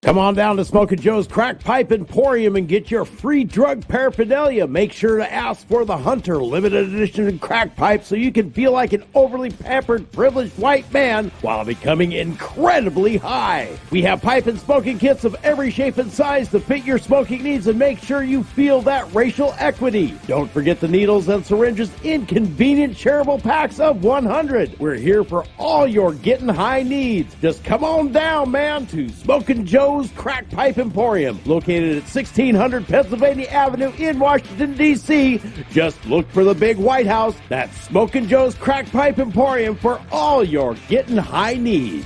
Come on down to Smokin' Joe's Crack Pipe Emporium and get your free drug paraphernalia. Make sure to ask for the Hunter limited edition crack pipe so you can feel like an overly pampered, privileged white man while becoming incredibly high. We have pipe and smoking kits of every shape and size to fit your smoking needs and make sure you feel that racial equity. Don't forget the needles and syringes in convenient shareable packs of 100. We're here for all your getting high needs. Just come on down, man, to Smokin' Joe's Crack Pipe Emporium, located at 1600 Pennsylvania Avenue in Washington, D.C. Just look for the big White House. That's Smokin' Joe's Crack Pipe Emporium for all your getting high needs.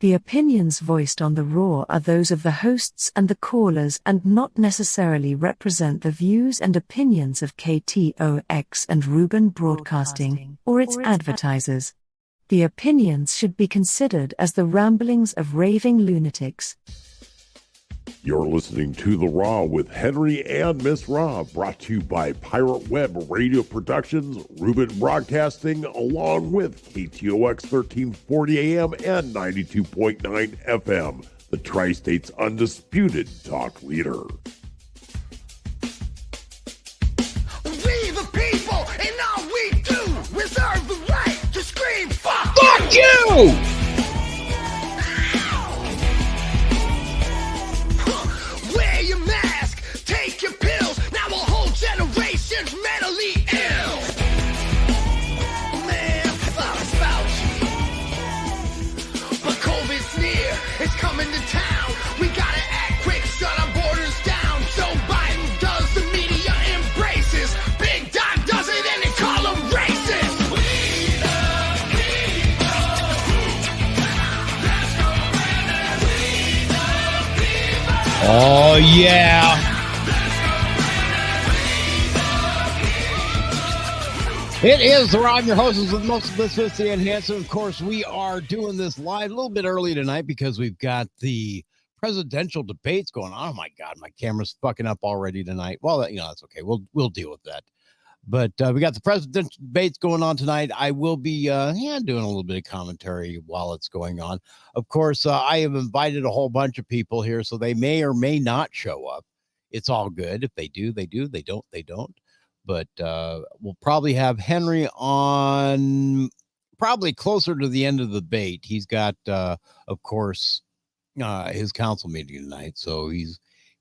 The opinions voiced on the Raw are those of the hosts and the callers and not necessarily represent the views and opinions of KTOX and Ruben Broadcasting or its advertisers. The opinions should be considered as the ramblings of raving lunatics. You're listening to The Raw with Henry and Miss Raw, brought to you by Pirate Web Radio Productions, Ruben Broadcasting, along with KTOX 1340 AM and 92.9 FM, the Tri-State's undisputed talk leader. We the people, and all we do, reserve the right to scream, fuck you! Wear your mask, take your pills. Now a whole generation's mentally ill. Man, fuck Fauci. But COVID's near, it's coming to town. We gotta act quick, shut our borders down. Joe Biden does, the media embraces. Big Dot does it, and they call him racist. We the people. Let's go in and we the people. Oh, yeah. It is The Raw. I'm your host with most simplicity and handsome. Of course, we are doing this live a little bit early tonight because we've got the presidential debates going on. Oh, my God, my camera's fucking up already tonight. Well, that's okay. We'll deal with that. But we got the presidential debates going on tonight. I will be doing a little bit of commentary while it's going on. Of course, I have invited a whole bunch of people here, so they may or may not show up. It's all good. If they do, they do. They don't, they don't. But we'll probably have Henry on probably closer to the end of the debate. He's got, of course, his council meeting tonight, so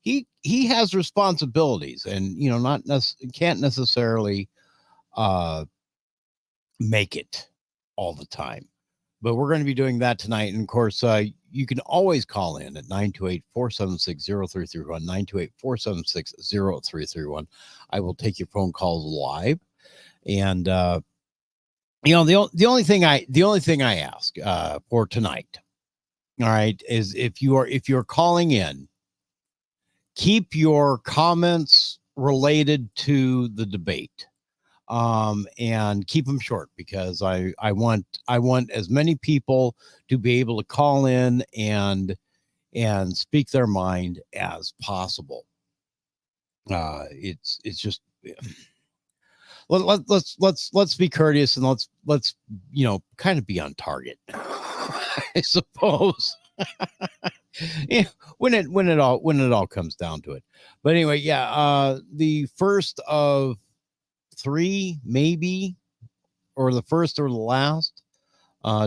he has responsibilities, and can't necessarily make it all the time. But we're going to be doing that tonight, and of course, you can always call in at 928-476-0331, 928-476-0331. I will take your phone calls live, and the only thing I ask for tonight, all right, is if you're calling in, keep your comments related to the debate, and keep them short, because I want as many people to be able to call in and speak their mind as possible. It's just let's be courteous, and let's kind of be on target, I suppose. Yeah, when it all comes down to it. But anyway, the first of three, maybe, or the first or the last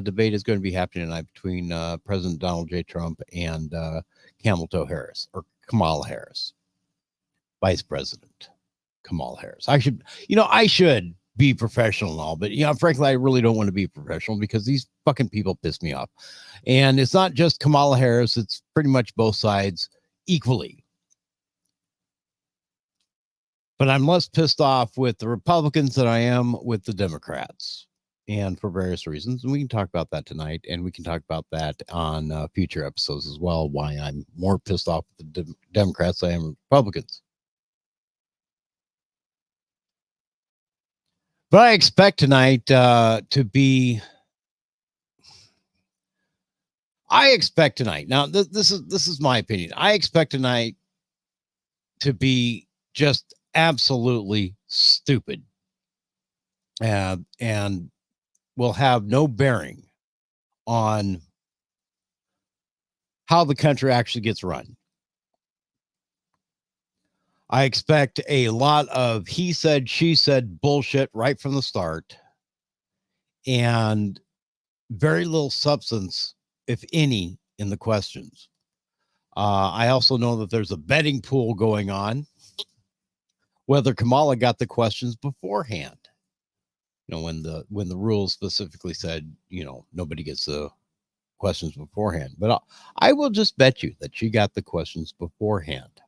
debate is going to be happening tonight between President Donald J. Trump and Kamala Harris, Vice President Kamala Harris. I should be professional and all, but frankly, I really don't want to be professional because these fucking people piss me off. And it's not just Kamala Harris, it's pretty much both sides equally. But I'm less pissed off with the Republicans than I am with the Democrats, and for various reasons. And we can talk about that tonight, and we can talk about that on future episodes as well, why I'm more pissed off with the Democrats than I am with Republicans. But I expect tonight to be I expect tonight. Now, this is my opinion. I expect tonight to be just absolutely stupid, and will have no bearing on how the country actually gets run. I expect a lot of he said, she said bullshit right from the start, and very little substance, if any, in the questions. I also know that there's a betting pool going on whether Kamala got the questions beforehand. You know, when the rules specifically said, you know, nobody gets the questions beforehand. But I will just bet you that she got the questions beforehand.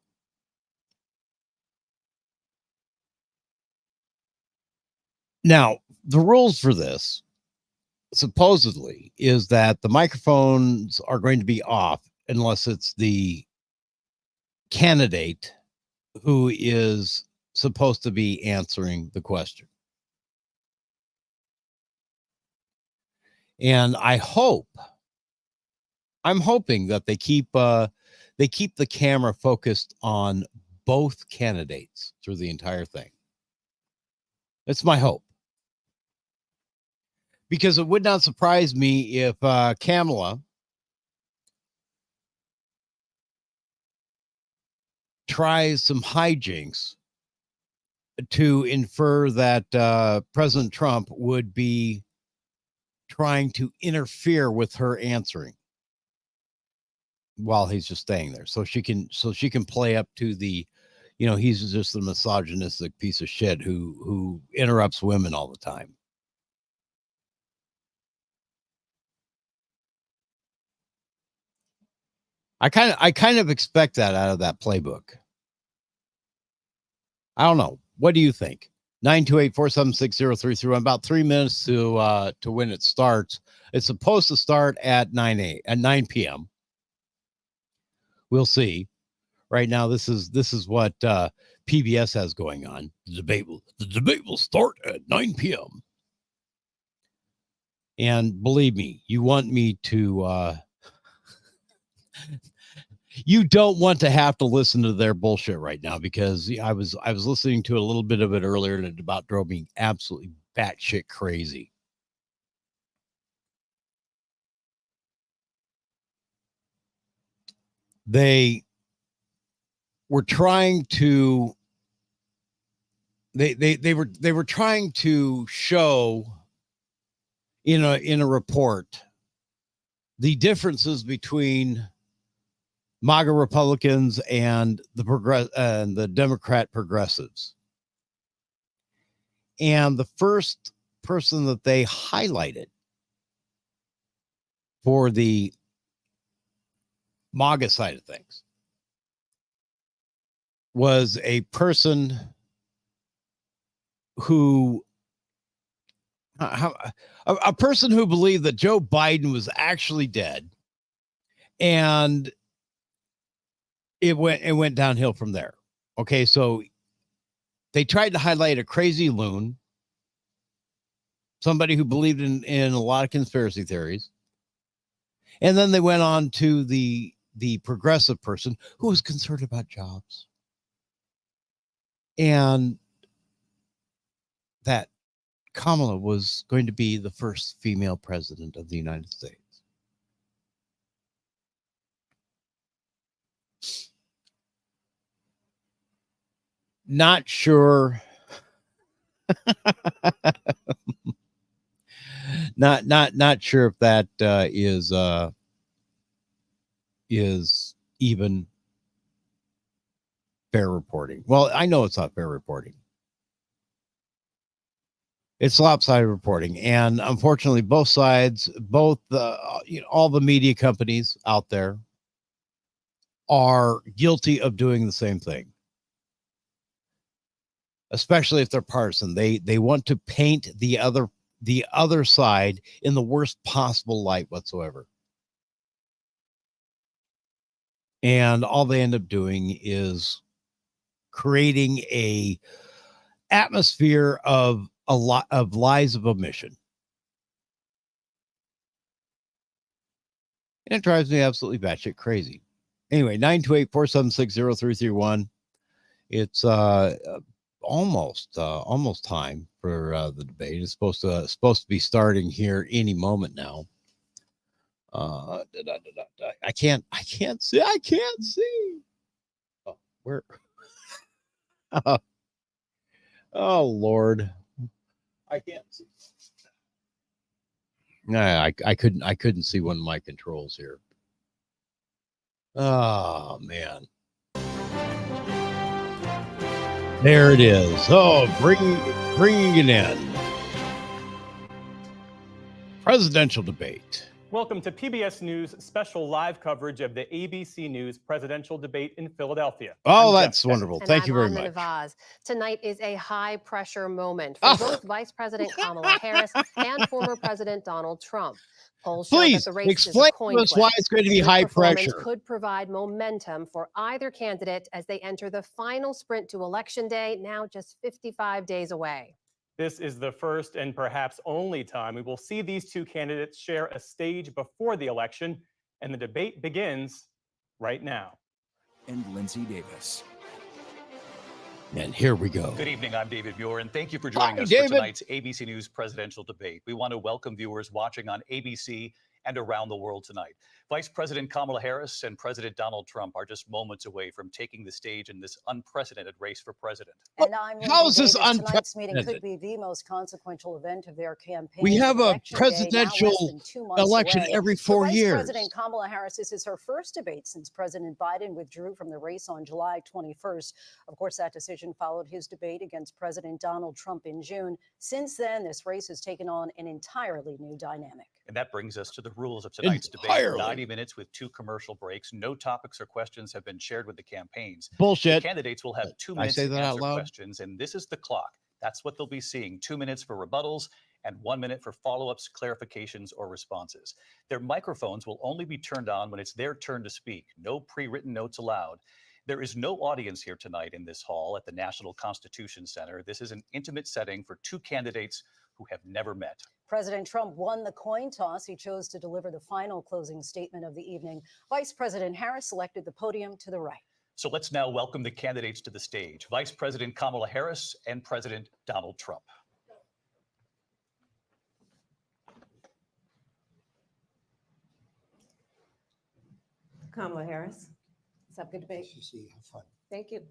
Now, the rules for this supposedly is that the microphones are going to be off unless it's the candidate who is supposed to be answering the question. And I'm hoping that they keep the camera focused on both candidates through the entire thing. It's my hope. Because it would not surprise me if Kamala tries some hijinks to infer that President Trump would be trying to interfere with her answering while he's just staying there, so she can play up to the, you know, he's just a misogynistic piece of shit who interrupts women all the time. I kind of expect that out of that playbook. I don't know. What do you think? 928-476-0331. About 3 minutes to when it starts. It's supposed to start at 9 p.m. We'll see. Right now, this is what PBS has going on. The debate will start at 9 p.m. And believe me, you want me to you don't want to have to listen to their bullshit right now, because I was listening to a little bit of it earlier, and it about drove me absolutely batshit crazy. They were trying to they were trying to show in a report the differences between MAGA Republicans and the Democrat progressives. And the first person that they highlighted for the MAGA side of things was a person who a person who believed that Joe Biden was actually dead, and it went downhill from there. Okay, so they tried to highlight a crazy loon, somebody who believed in a lot of conspiracy theories, and then they went on to the progressive person who was concerned about jobs, and that Kamala was going to be the first female president of the United States. Not sure. not sure if that is even fair reporting. Well, I know it's not fair reporting. It's lopsided reporting, and unfortunately, both sides, all the media companies out there, are guilty of doing the same thing. Especially if they're partisan, they want to paint the other side in the worst possible light whatsoever, and all they end up doing is creating a atmosphere of a lot of lies of omission. And it drives me absolutely batshit crazy. Anyway, 928-476-0331. It's almost time for the debate. It's supposed to be starting here any moment now. I can't see. Oh, where? Oh Lord, I can't see. Nah, I couldn't see one of my controls here. Oh man, there it is. Oh, bringing it in. Presidential debate. Welcome to PBS News special live coverage of the ABC News presidential debate in Philadelphia. Oh, that's wonderful. And Thank you very I'm much. Amanda Vaz. Tonight is a high pressure moment for both Vice President Kamala Harris and former President Donald Trump. Polls show Please that the race explain is a coin to us flip. why it's going to be Good high performance pressure. could provide momentum for either candidate as they enter the final sprint to Election Day, now just 55 days away. This is the first and perhaps only time we will see these two candidates share a stage before the election, and the debate begins right now. And Lindsay Davis. And here we go. Good evening. I'm David Muir, and thank you for joining us David. for tonight's ABC News presidential debate. We want to welcome viewers watching on ABC and around the world tonight. Vice President Kamala Harris and President Donald Trump are just moments away from taking the stage in this unprecedented race for president. And I'm How is this Davis. Tonight's meeting unprecedented? could be the most consequential event of their campaign. We have a Election Day, now less presidential than 2 months election away. every For 4 Vice years. President Kamala Harris, this is her first debate since President Biden withdrew from the race on July 21st. Of course, that decision followed his debate against President Donald Trump in June. Since then, this race has taken on an entirely new dynamic. And that brings us to the rules of tonight's debate. 90 minutes with 2 commercial breaks. No topics or questions have been shared with the campaigns. Bullshit. The candidates will have 2 I minutes say to that out answer loud? questions, and this is the clock. That's what they'll be seeing. 2 minutes for rebuttals and 1 minute for follow-ups, clarifications, or responses. Their microphones will only be turned on when it's their turn to speak. No pre-written notes allowed. There is no audience here tonight in this hall at the National Constitution Center. This is an intimate setting for 2 candidates who have never met. President Trump won the coin toss. He chose to deliver the final closing statement of the evening. Vice President Harris selected the podium to the right. So let's now welcome the candidates to the stage. Vice President Kamala Harris and President Donald Trump. Kamala Harris. Let's have a good debate. Have fun. Thank you.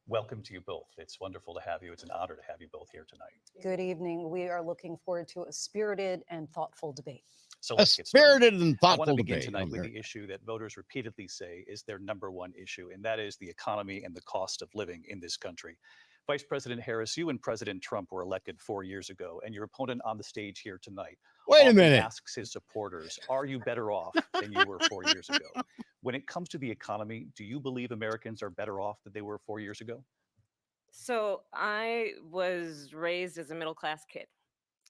Welcome to you both. It's wonderful to have you. It's an honor to have you both here tonight. Good evening. We are looking forward to a spirited and thoughtful debate. So A let's get started. spirited and I want thoughtful to begin debate. tonight with the issue that voters repeatedly say is their number one issue, and that is the economy and the cost of living in this country. Vice President Harris, you and President Trump were elected 4 years ago, and your opponent on the stage here tonight Wait a often minute. asks his supporters, are you better off than you were 4 years ago? When it comes to the economy, do you believe Americans are better off than they were 4 years ago? So I was raised as a middle class kid,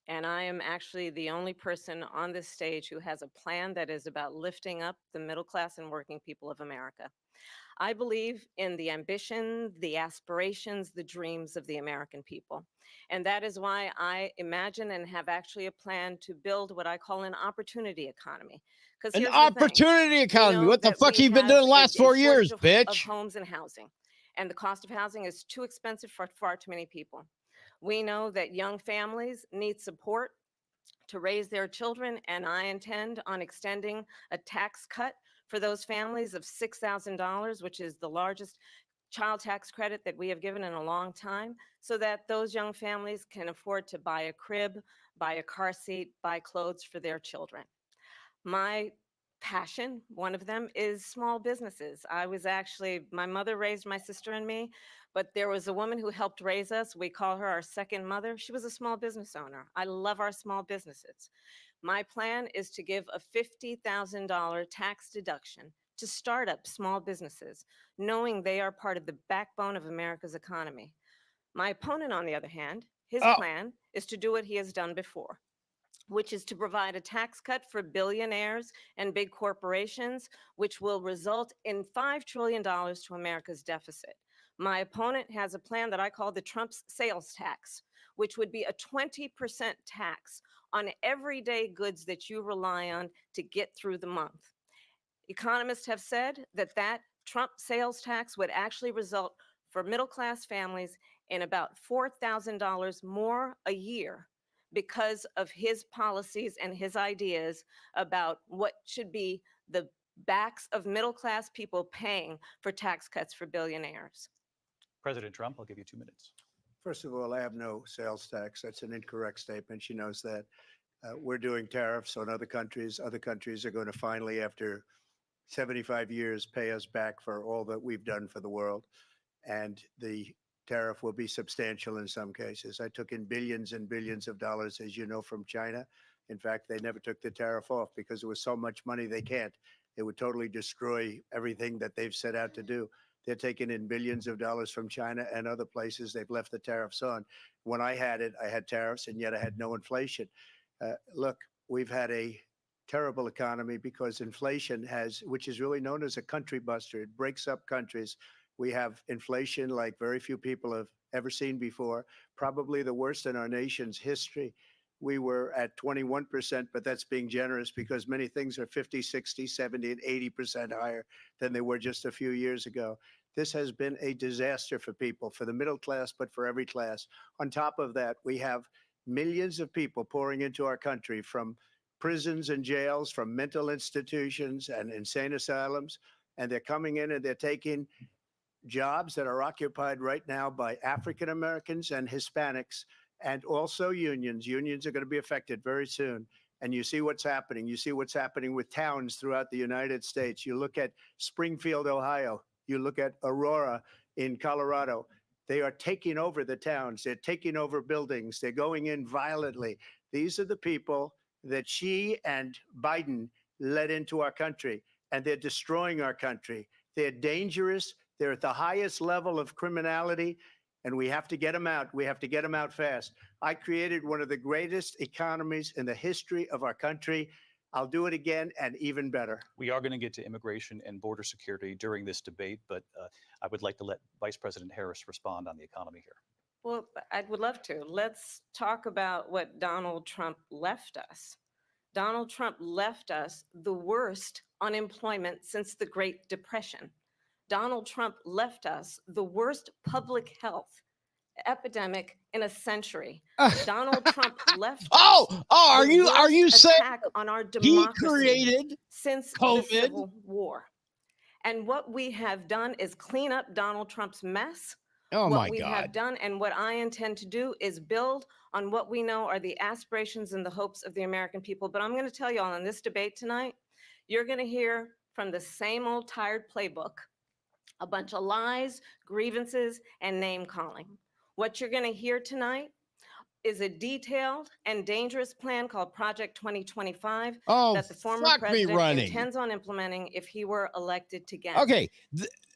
and I am actually the only person on this stage who has a plan that is about lifting up the middle class and working people of America. I believe in the ambition, the aspirations, the dreams of the American people. And that is why I imagine and have actually a plan to build what I call an opportunity economy. Because An opportunity economy. What the fuck you been doing the last 4 years, of bitch? homes and housing. And the cost of housing is too expensive for far too many people. We know that young families need support to raise their children, and I intend on extending a tax cut for those families of $6,000, which is the largest child tax credit that we have given in a long time, so that those young families can afford to buy a crib, buy a car seat, buy clothes for their children. My passion, one of them, is small businesses. My mother raised my sister and me, but there was a woman who helped raise us. We call her our second mother. She was a small business owner. I love our small businesses. My plan is to give a $50,000 tax deduction to start up small businesses, knowing they are part of the backbone of America's economy. My opponent, on the other hand, his plan is to do what he has done before, which is to provide a tax cut for billionaires and big corporations, which will result in $5 trillion to America's deficit. My opponent has a plan that I call the Trump's sales tax, which would be a 20% tax on everyday goods that you rely on to get through the month. Economists have said that Trump sales tax would actually result for middle class families in about $4,000 more a year because of his policies and his ideas about what should be the backs of middle class people paying for tax cuts for billionaires. President Trump, I'll give you 2 minutes. First of all, I have no sales tax. That's an incorrect statement. She knows that. We're doing tariffs on other countries. Other countries are going to finally, after 75 years, pay us back for all that we've done for the world. And the tariff will be substantial in some cases. I took in billions and billions of dollars, as you know, from China. In fact, they never took the tariff off because there was so much money they can't. It would totally destroy everything that they've set out to do. They're taking in billions of dollars from China and other places. They've left the tariffs on. When I had it, I had tariffs, and yet I had no inflation. Look, we've had a terrible economy because inflation which is really known as a country buster. It breaks up countries. We have inflation like very few people have ever seen before, probably the worst in our nation's history. We were at 21%, but that's being generous because many things are 50, 60, 70, and 80% higher than they were just a few years ago. This has been a disaster for people, for the middle class, but for every class. On top of that, we have millions of people pouring into our country from prisons and jails, from mental institutions and insane asylums, and they're coming in and they're taking jobs that are occupied right now by African Americans and Hispanics, and also unions. Unions are going to be affected very soon. And you see what's happening. You see what's happening with towns throughout the United States. You look at Springfield, Ohio. You look at Aurora in Colorado. They are taking over the towns. They're taking over buildings. They're going in violently. These are the people that she and Biden led into our country, and they're destroying our country. They're dangerous. They're at the highest level of criminality, and we have to get them out. We have to get them out fast. I created one of the greatest economies in the history of our country. I'll do it again and even better. We are going to get to immigration and border security during this debate, but I would like to let Vice President Harris respond on the economy here. Well, I would love to. Let's talk about what Donald Trump left us. Donald Trump left us the worst unemployment since the Great Depression. Donald Trump left us the worst public health epidemic in a century. Donald Trump left are you saying on our he democracy created since COVID? the Civil War? And what we have done is clean up Donald Trump's mess. Oh what my we God. have done and what I intend to do is build on what we know are the aspirations and the hopes of the American people. But I'm going to tell you all in this debate tonight, you're going to hear from the same old tired playbook, a bunch of lies, grievances, and name calling. What you're going to hear tonight is a detailed and dangerous plan called Project 2025 that the former president intends on implementing if he were elected again. Okay.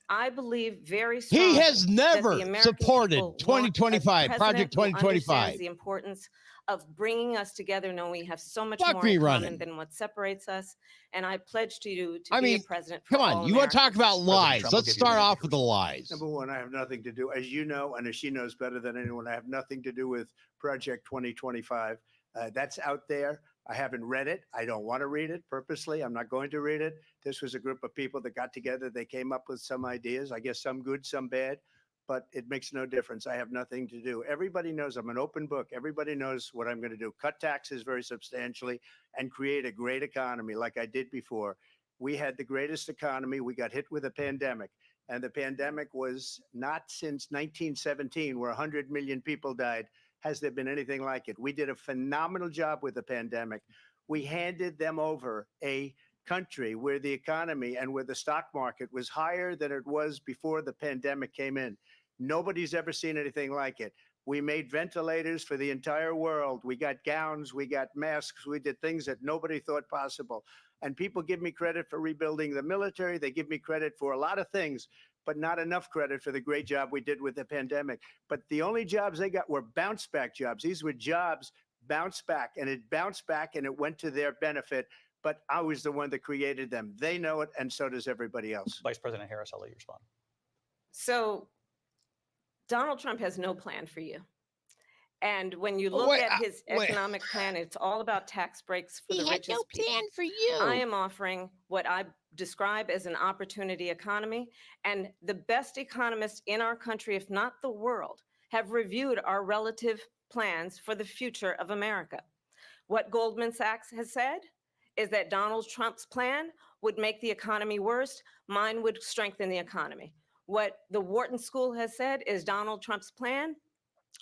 I believe very strongly He has never that the supported people 2025, want a Project president who 2025. understands the importance of bringing us together, knowing we have so much Fuck more me in common running. than what separates us. And I pledge to you to I be mean, a president for come on, all you want to talk Americans. about lies? Trump will Let's give you a start minute off to with the lies. Number one, I have nothing to do, as you know, and as she knows better than anyone, I have nothing to do with Project 2025. That's out there. I haven't read it. I don't want to read it purposely. I'm not going to read it. This was a group of people that got together. They came up with some ideas, I guess some good, some bad, but it makes no difference. I have nothing to do. Everybody knows I'm an open book. Everybody knows what I'm going to do. Cut taxes very substantially and create a great economy like I did before. We had the greatest economy. We got hit with a pandemic, and the pandemic was not since 1917, where 100 million people died. Has there been anything like it? We did a phenomenal job with the pandemic. We handed them over a country where the economy and where the stock market was higher than it was before the pandemic came in. Nobody's ever seen anything like it. We made ventilators for the entire world. We got gowns, we got masks, we did things that nobody thought possible. And people give me credit for rebuilding the military. They give me credit for a lot of things, but not enough credit for the great job we did with the pandemic. But the only jobs they got were bounce back jobs. These were jobs bounce back, and it bounced back and it went to their benefit. But I was the one that created them. They know it, and so does everybody else. Vice President Harris, I'll let you respond. So Donald Trump has no plan for you. And when you Oh, look wait, at his wait. economic plan, it's all about tax breaks for He the had richest no people. plan for you. I am offering what I describe as an opportunity economy. And the best economists in our country, if not the world, have reviewed our relative plans for the future of America. What Goldman Sachs has said is that Donald Trump's plan would make the economy worse. Mine would strengthen the economy. What the Wharton School has said is Donald Trump's plan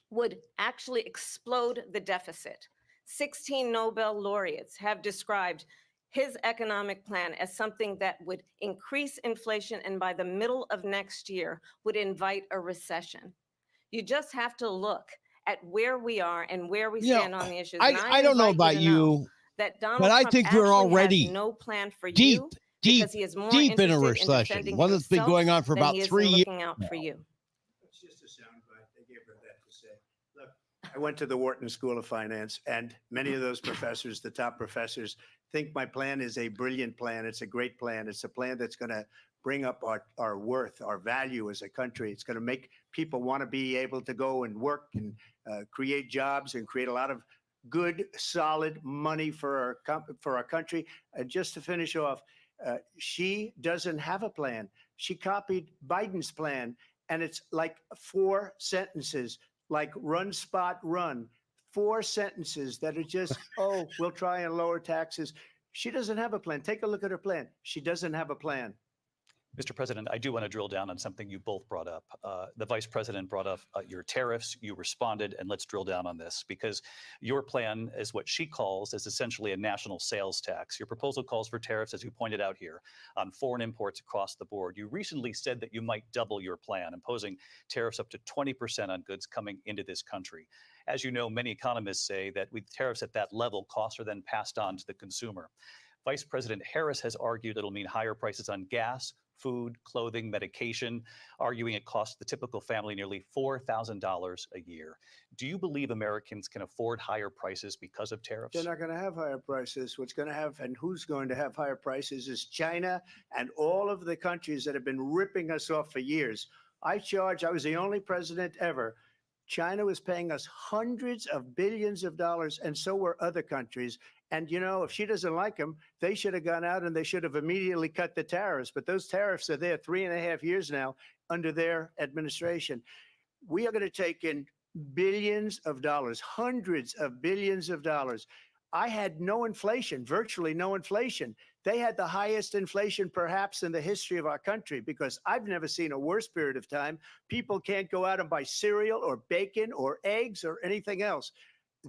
would actually explode the deficit. 16 Nobel laureates have described his economic plan as something that would increase inflation and by the middle of next year would invite a recession. You just have to look at where we are and where we stand on the issues. And I don't know invite about to know you, that Donald but I Trump think we're actually already has no plan for deep, you deep, because he is more deep in a interested in recession. defending One that's been himself going on for than about he is 3 in years. looking out for you. It's just a soundbite. They gave her that to say. Look, I went to the Wharton School of Finance, and many of those professors, the top professors, think my plan is a brilliant plan. It's a great plan. It's a plan that's going to bring up our worth, our value as a country. It's going to make people want to be able to go and work and create jobs and create a lot of good, solid money for our country. And just to finish off, she doesn't have a plan. She copied Biden's plan, and it's like 4 sentences, like run, spot, run. 4 sentences that are just, oh, we'll try and lower taxes. She doesn't have a plan. Take a look at her plan. She doesn't have a plan. Mr. President, I do want to drill down on something you both brought up. The Vice President brought up your tariffs. You responded, and let's drill down on this because your plan is what she calls is essentially a national sales tax. Your proposal calls for tariffs, as you pointed out here, on foreign imports across the board. You recently said that you might double your plan, imposing tariffs up to 20% on goods coming into this country. As you know, many economists say that with tariffs at that level, costs are then passed on to the consumer. Vice President Harris has argued it'll mean higher prices on gas, food, clothing, medication, arguing it costs the typical family nearly $4,000 a year. Do you believe Americans can afford higher prices because of tariffs? They're not going to have higher prices. What's going to have and who's going to have higher prices is China and all of the countries that have been ripping us off for years. I was the only president ever. China was paying us hundreds of billions of dollars, and so were other countries. And, you know, if she doesn't like them, they should have gone out and they should have immediately cut the tariffs. But those tariffs are there 3.5 years now under their administration. We are going to take in billions of dollars, hundreds of billions of dollars. I had no inflation, virtually no inflation. They had the highest inflation perhaps in the history of our country because I've never seen a worse period of time. People can't go out and buy cereal or bacon or eggs or anything else.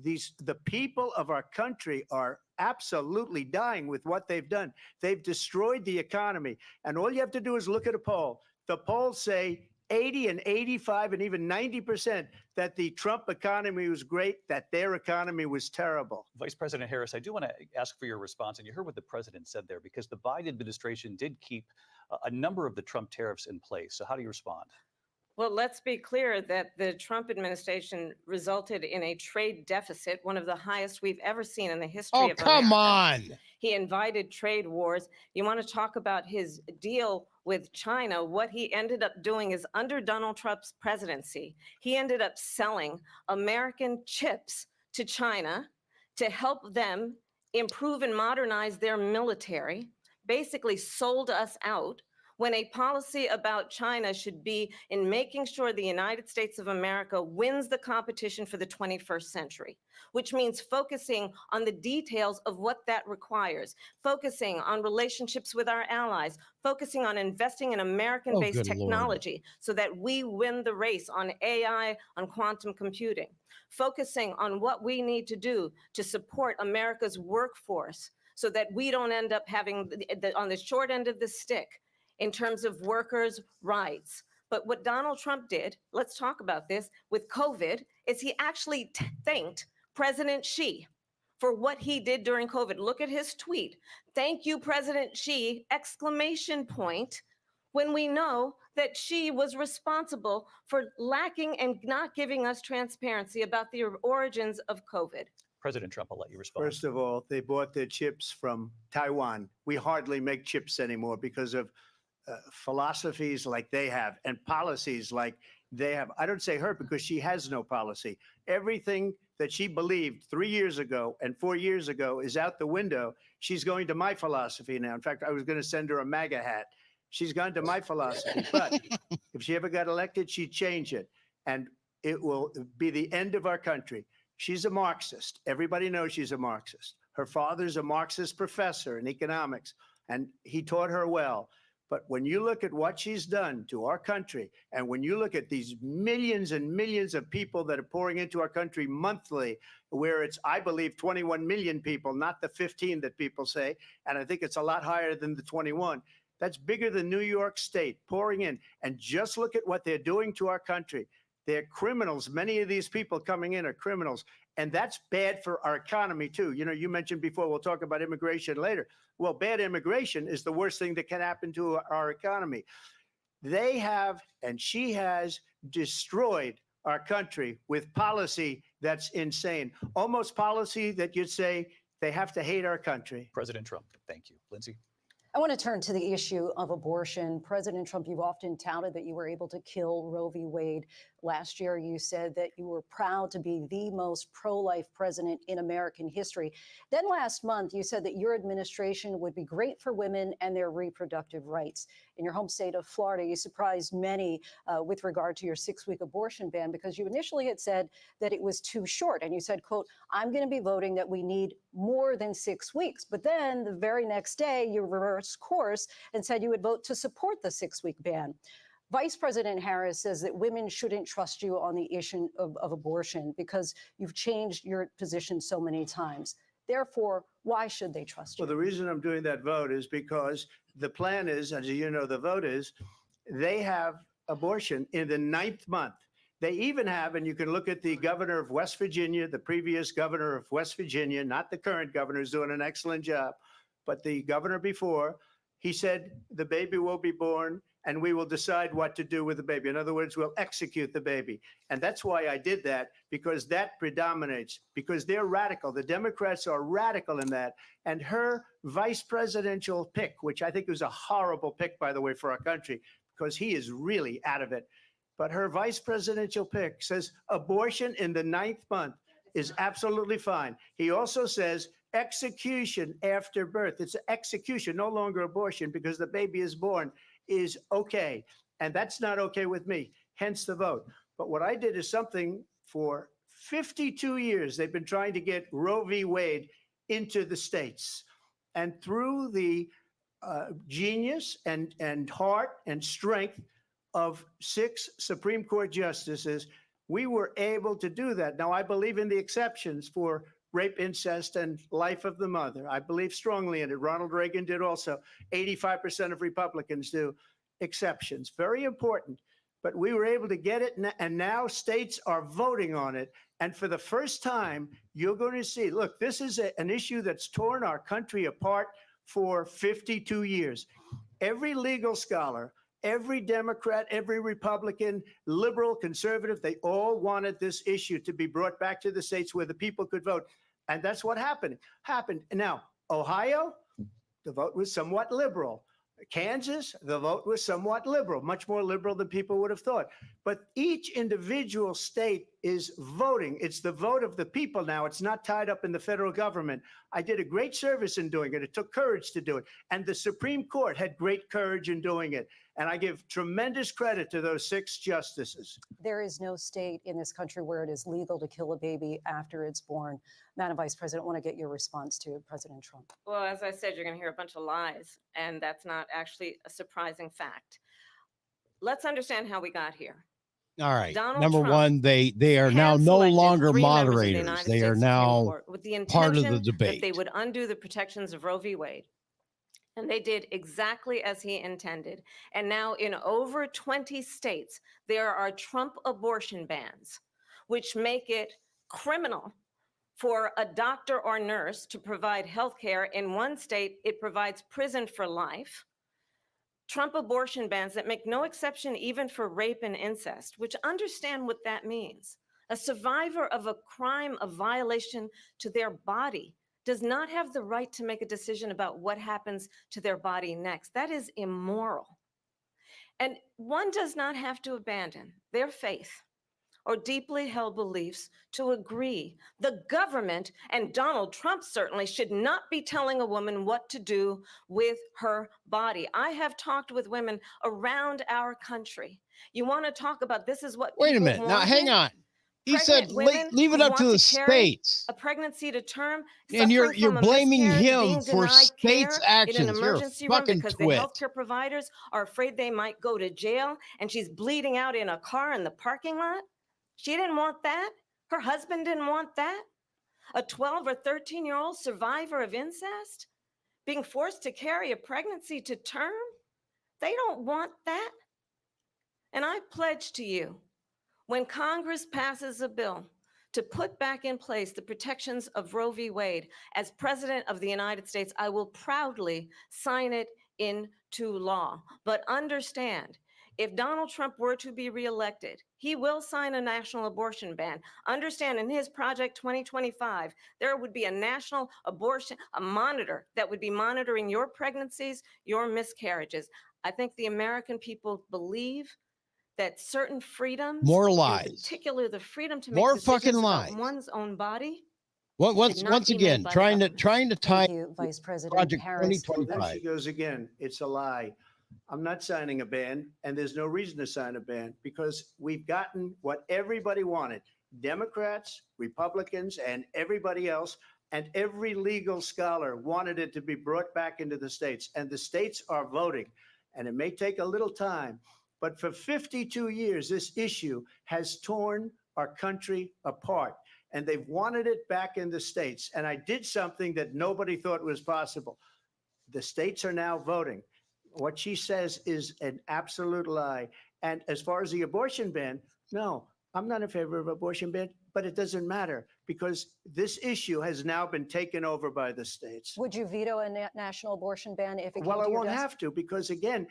The people of our country are absolutely dying with what they've done. They've destroyed the economy. And all you have to do is look at a poll. The polls say 80 and 85 and even 90% that the Trump economy was great, that their economy was terrible. Vice President Harris, I do want to ask for your response. And you heard what the president said there, because the Biden administration did keep a number of the Trump tariffs in place. So how do you respond? Well, let's be clear that the Trump administration resulted in a trade deficit, one of the highest we've ever seen in the history of America. Oh, come on. He invited trade wars. You want to talk about his deal with China? What he ended up doing is under Donald Trump's presidency, he ended up selling American chips to China to help them improve and modernize their military, basically sold us out, when a policy about China should be in making sure the United States of America wins the competition for the 21st century, which means focusing on the details of what that requires, focusing on relationships with our allies, focusing on investing in American-based technology so that we win the race on AI, on quantum computing, focusing on what we need to do to support America's workforce so that we don't end up having on the short end of the stick in terms of workers' rights. But what Donald Trump did, let's talk about this, with COVID, is he actually thanked President Xi for what he did during COVID. Look at his tweet. Thank you, President Xi, exclamation point, when we know that Xi was responsible for lacking and not giving us transparency about the origins of COVID. President Trump, I'll let you respond. First of all, they bought their chips from Taiwan. We hardly make chips anymore because of philosophies like they have and policies like They have, I don't say her because she has no policy. Everything that she believed 3 years ago and 4 years ago is out the window. She's going to my philosophy now. In fact, I was going to send her a MAGA hat. She's gone to my philosophy. But if she ever got elected, she'd change it. And it will be the end of our country. She's a Marxist. Everybody knows she's a Marxist. Her father's a Marxist professor in economics, and he taught her well. But when you look at what she's done to our country, and when you look at these millions and millions of people that are pouring into our country monthly, where it's, I believe, 21 million people, not the 15 that people say, and I think it's a lot higher than the 21. That's bigger than New York State pouring in. And just look at what they're doing to our country. They're criminals. Many of these people coming in are criminals. And that's bad for our economy, too. You know, you mentioned before, we'll talk about immigration later. Well, bad immigration is the worst thing that can happen to our economy. They have, and she has, destroyed our country with policy that's insane. Almost policy that you'd say they have to hate our country. President Trump, thank you. Lindsay? I want to turn to the issue of abortion. President Trump, you've often touted that you were able to kill Roe v. Wade. Last year, you said that you were proud to be the most pro-life president in American history. Then last month, you said that your administration would be great for women and their reproductive rights. In your home state of Florida, you surprised many with regard to your 6-week abortion ban, because you initially had said that it was too short. And you said, quote, I'm going to be voting that we need more than 6 weeks. But then the very next day, you reversed course and said you would vote to support the 6-week ban. Vice President Harris says that women shouldn't trust you on the issue of abortion because you've changed your position so many times. Therefore, why should they trust you? Well, the reason I'm doing that vote is because the plan is, as you know, the vote is, they have abortion in the 9th month. They even have, and you can look at the governor of West Virginia, the previous governor of West Virginia, not the current governor, who's doing an excellent job, but the governor before, he said the baby will be born and we will decide what to do with the baby. In other words, we'll execute the baby. And that's why I did that, because that predominates, because they're radical. The Democrats are radical in that. And her vice presidential pick, which I think was a horrible pick, by the way, for our country, because he is really out of it. But her vice presidential pick says abortion in the 9th month is absolutely fine. He also says execution after birth. It's execution, no longer abortion, because the baby is born, is okay. And that's not okay with me, hence the vote. But what I did is something for 52 years, they've been trying to get Roe v. Wade into the states. And through the genius and heart and strength of 6 Supreme Court justices, we were able to do that. Now, I believe in the exceptions for rape, incest, and life of the mother. I believe strongly in it. Ronald Reagan did also. 85% of Republicans do. Exceptions. Very important. But we were able to get it, and now states are voting on it. And for the first time, you're going to see, look, this is an issue that's torn our country apart for 52 years. Every legal scholar, every Democrat, every Republican, liberal, conservative, they all wanted this issue to be brought back to the states where the people could vote. And that's what happened. Now, Ohio, the vote was somewhat liberal. Kansas, the vote was somewhat liberal, much more liberal than people would have thought. But each individual state is voting. It's the vote of the people now. It's not tied up in the federal government. I did a great service in doing it. It took courage to do it. And the Supreme Court had great courage in doing it. And I give tremendous credit to those 6 justices. There is no state in this country where it is legal to kill a baby after it's born. Madam Vice President, I want to get your response to President Trump. Well, as I said, you're going to hear a bunch of lies, and that's not actually a surprising fact. Let's understand how we got here. All right. Donald Number Trump one, they are now no hand-selected longer 3 members of the moderators. United They States are Supreme now Court with the part of the intention debate. that they would undo the protections of Roe v. Wade. And they did exactly as he intended. And now in over 20 states, there are Trump abortion bans, which make it criminal for a doctor or nurse to provide health care. In one state, it provides prison for life. Trump abortion bans that make no exception even for rape and incest, which understand what that means. A survivor of a crime of violation to their body does not have the right to make a decision about what happens to their body next. That is immoral. And one does not have to abandon their faith or deeply held beliefs to agree. The government, and Donald Trump certainly, should not be telling a woman what to do with her body. I have talked with women around our country. You want to talk about this is what Wait a people minute. Now, hang wanted? on. He Pregnant said, women leave it who up to want the carry states. a pregnancy to term, And you're suffering from a blaming miscarriage, him being for denied states' care in an actions. You're a emergency room fucking because the twit. healthcare providers are afraid they might go to jail, and she's bleeding out in a car in the parking lot. She didn't want that. Her husband didn't want that. A 12 or 13-year-old survivor of incest being forced to carry a pregnancy to term. They don't want that. And I pledge to you, when Congress passes a bill to put back in place the protections of Roe v. Wade, as President of the United States, I will proudly sign it into law. But understand, if Donald Trump were to be reelected, he will sign a national abortion ban. Understand, in his Project 2025, there would be a national abortion, a monitor that would be monitoring your pregnancies, your miscarriages. I think the American people believe that certain freedoms, More in lies. particular the freedom to More make decisions fucking about lies. one's own body, Once again, trying to tie Thank you, Vice President Project Harris. Well, there 2025. she goes again. It's a lie. I'm not signing a ban, and there's no reason to sign a ban because we've gotten what everybody wanted. Democrats, Republicans, and everybody else, and every legal scholar wanted it to be brought back into the states, and the states are voting. And it may take a little time, but for 52 years, this issue has torn our country apart, and they've wanted it back in the states. And I did something that nobody thought was possible. The states are now voting. What she says is an absolute lie. And as far as the abortion ban, no, I'm not in favor of abortion ban, but it doesn't matter because this issue has now been taken over by the states. Would you veto a national abortion ban if it Well, came I to your won't desk? have to because, again,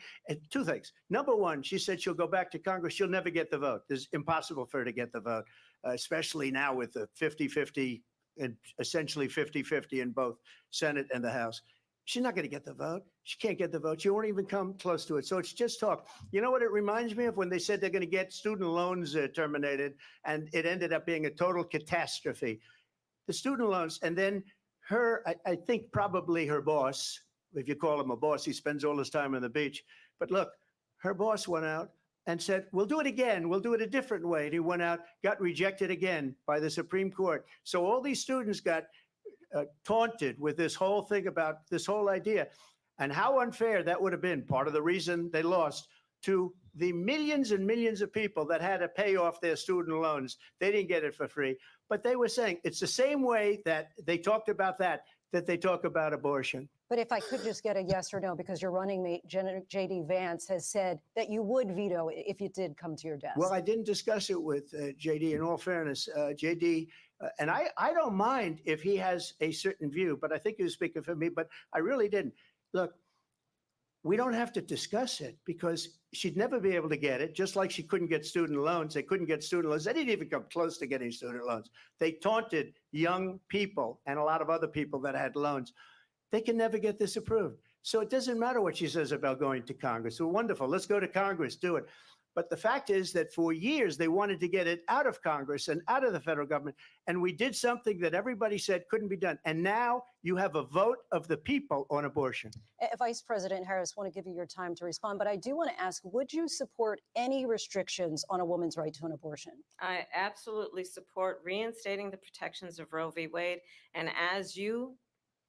two things. Number one, she said she'll go back to Congress. She'll never get the vote. It's impossible for her to get the vote, especially now with the 50-50 and essentially 50-50 in both Senate and the House. She's not going to get the vote. She can't get the vote. She won't even come close to it. So it's just talk. You know what it reminds me of when they said they're going to get student loans terminated, and it ended up being a total catastrophe. The student loans, and then I think probably her boss, if you call him a boss, he spends all his time on the beach. But look, her boss went out and said, we'll do it again. We'll do it a different way. And he went out, got rejected again by the Supreme Court. So all these students got taunted with this whole thing about this whole idea and how unfair that would have been. Part of the reason they lost to the millions and millions of people that had to pay off their student loans. They didn't get it for free, but they were saying it's the same way that they talked about that they talk about abortion. But if I could just get a yes or no, because your running mate, J.D. Vance, has said that you would veto it if it did come to your desk. Well, I didn't discuss it with J.D. In all fairness, J.D., and I don't mind if he has a certain view, but I think he was speaking for me, but I really didn't. Look, we don't have to discuss it because she'd never be able to get it, just like she couldn't get student loans. They couldn't get student loans. They didn't even come close to getting student loans. They taunted young people and a lot of other people that had loans. They can never get this approved. So it doesn't matter what she says about going to Congress. So wonderful. Let's go to Congress, do it. But the fact is that for years, they wanted to get it out of Congress and out of the federal government. And we did something that everybody said couldn't be done. And now you have a vote of the people on abortion. Vice President Harris, I want to give you your time to respond, but I do want to ask, would you support any restrictions on a woman's right to an abortion? I absolutely support reinstating the protections of Roe v. Wade. And as you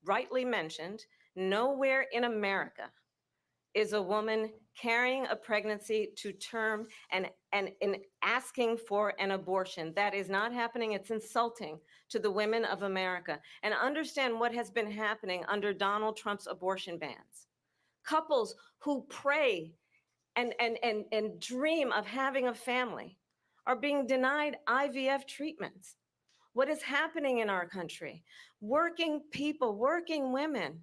rightly mentioned, nowhere in America is a woman carrying a pregnancy to term and asking for an abortion. That is not happening. It's insulting to the women of America. And understand what has been happening under Donald Trump's abortion bans. Couples who pray and dream of having a family are being denied IVF treatments. What is happening in our country? Working people, working women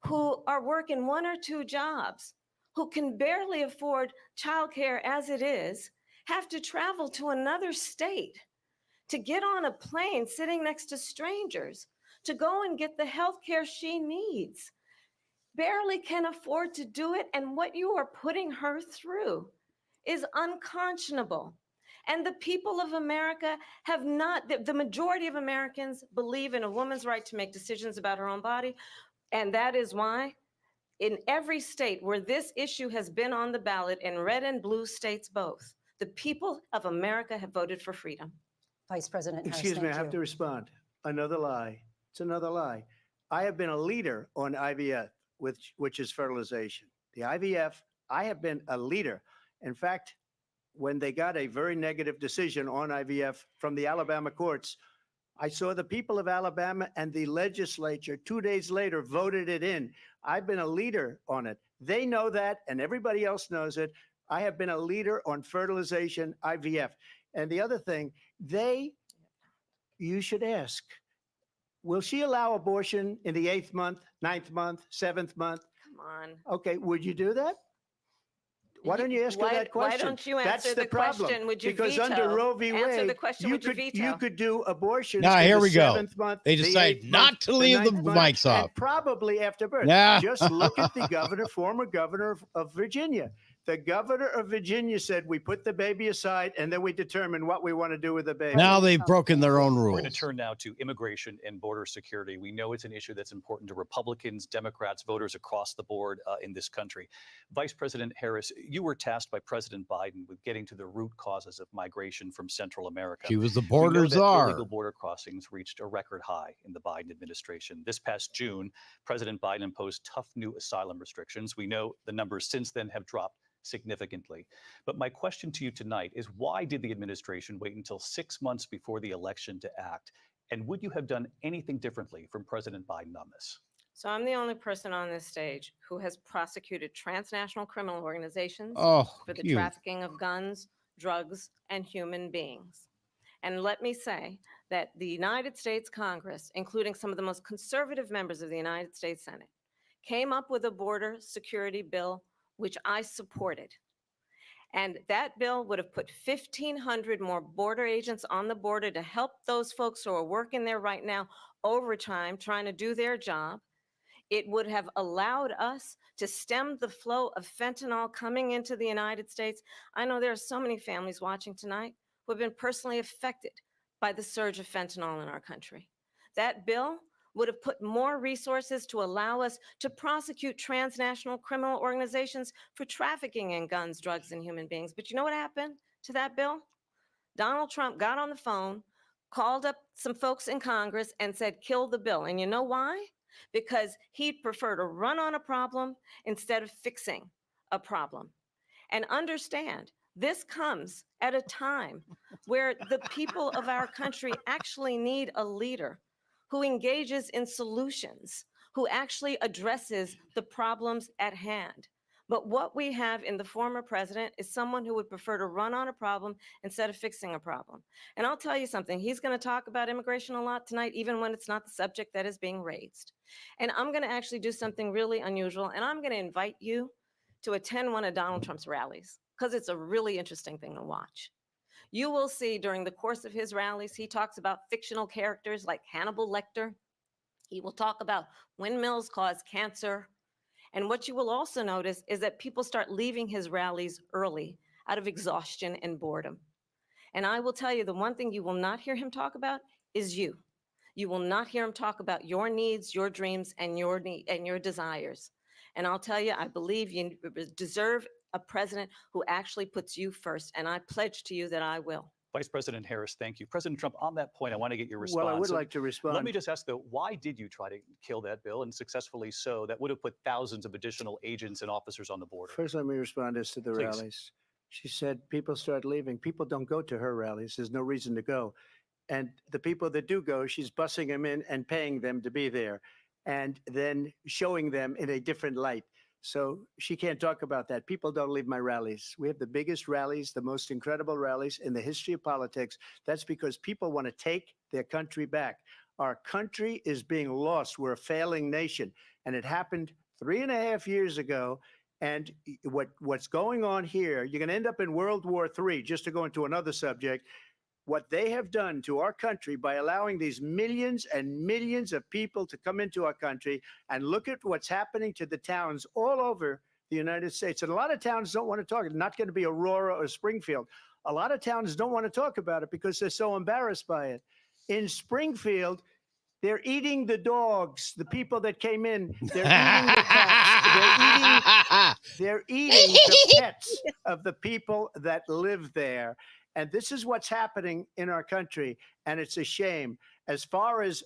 who are working 1 or 2 jobs, who can barely afford childcare as it is, have to travel to another state to get on a plane sitting next to strangers to go and get the health care she needs. barely can afford to do it. And what you are putting her through is unconscionable. And the people of America have not, the majority of Americans believe in a woman's right to make decisions about her own body. And that is why in every state where this issue has been on the ballot, in red and blue states both, the people of America have voted for freedom. Vice President Harris, Excuse me, I thank have you. to respond. Another lie. It's another lie. I have been a leader on IVF, which is fertilization. The IVF, I have been a leader. In fact, when they got a very negative decision on IVF from the Alabama courts, I saw the people of Alabama and the legislature 2 days later voted it in. I've been a leader on it. They know that, and everybody else knows it. I have been a leader on fertilization, IVF. And the other thing, you should ask, will she allow abortion in the 8th month, 9th month, 7th month? Come on. Okay, would you do that? Why don't you ask her that question? Why don't you answer That's the problem. question? Would you because veto? under Roe v. Answer Wade, the question. Would you veto? you could do abortions. Now, in here the we go. 7th month, They the decide 8th not month, to leave the 9th month, mics off. and probably after birth. Yeah. Just look at the former governor of Virginia. The governor of Virginia said we put the baby aside and then we determine what we want to do with the baby. Now they've broken their own We're going to rules. turn now to immigration and border security. We know it's an issue that's important to Republicans, Democrats, voters across the board in this country. Vice President Harris, you were tasked by President Biden with getting to the root causes of migration from Central America. She was the We know border that czar. illegal border crossings reached a record high in the Biden administration. This past June, President Biden imposed tough new asylum restrictions. We know the numbers since then have dropped significantly. But my question to you tonight is, why did the administration wait until 6 months before the election to act? And would you have done anything differently from President Biden on this? So I'm the only person on this stage who has prosecuted transnational criminal organizations for the trafficking of guns, drugs, and human beings. And let me say that the United States Congress, including some of the most conservative members of the United States Senate, came up with a border security bill which I supported. And that bill would have put 1,500 more border agents on the border to help those folks who are working there right now overtime, trying to do their job. It would have allowed us to stem the flow of fentanyl coming into the United States. I know there are so many families watching tonight who have been personally affected by the surge of fentanyl in our country. That bill would have put more resources to allow us to prosecute transnational criminal organizations for trafficking in guns, drugs, and human beings. But you know what happened to that bill? Donald Trump got on the phone, called up some folks in Congress and said, kill the bill. And you know why? Because he'd prefer to run on a problem instead of fixing a problem. And understand, this comes at a time where the people of our country actually need a leader who engages in solutions, who actually addresses the problems at hand. But what we have in the former president is someone who would prefer to run on a problem instead of fixing a problem. And I'll tell you something, he's going to talk about immigration a lot tonight, even when it's not the subject that is being raised. And I'm going to actually do something really unusual, and I'm going to invite you to attend one of Donald Trump's rallies, because it's a really interesting thing to watch. You will see during the course of his rallies, he talks about fictional characters like Hannibal Lecter. He will talk about windmills cause cancer. And what you will also notice is that people start leaving his rallies early out of exhaustion and boredom. And I will tell you, the one thing you will not hear him talk about is you. You will not hear him talk about your needs, your dreams, and your desires. And I'll tell you, I believe you deserve a president who actually puts you first. And I pledge to you that I will. Vice President Harris, thank you. President Trump, on that point, I want to get your response. Well, I would like to respond. Let me just ask, though, why did you try to kill that bill, and successfully so? That would have put thousands of additional agents and officers on the border. First, let me respond as to the Please. rallies. She said people start leaving. People don't go to her rallies. There's no reason to go. And the people that do go, she's bussing them in and paying them to be there, and then showing them in a different light. So she can't talk about that. People don't leave my rallies. We have the biggest rallies, the most incredible rallies in the history of politics. That's because people want to take their country back. Our country is being lost. We're a failing nation. And it happened 3.5 years ago. And what's going on here, you're going to end up in World War III, just to go into another subject. what they have done to our country by allowing these millions and millions of people to come into our country, and look at what's happening to the towns all over the United States. And a lot of towns don't want to talk. It's not going to be Aurora or Springfield. A lot of towns don't want to talk about it because they're so embarrassed by it. In Springfield, they're eating the dogs, the people that came in. They're eating the cats. They're eating the pets of the people that live there. And this is what's happening in our country. And it's a shame. As far as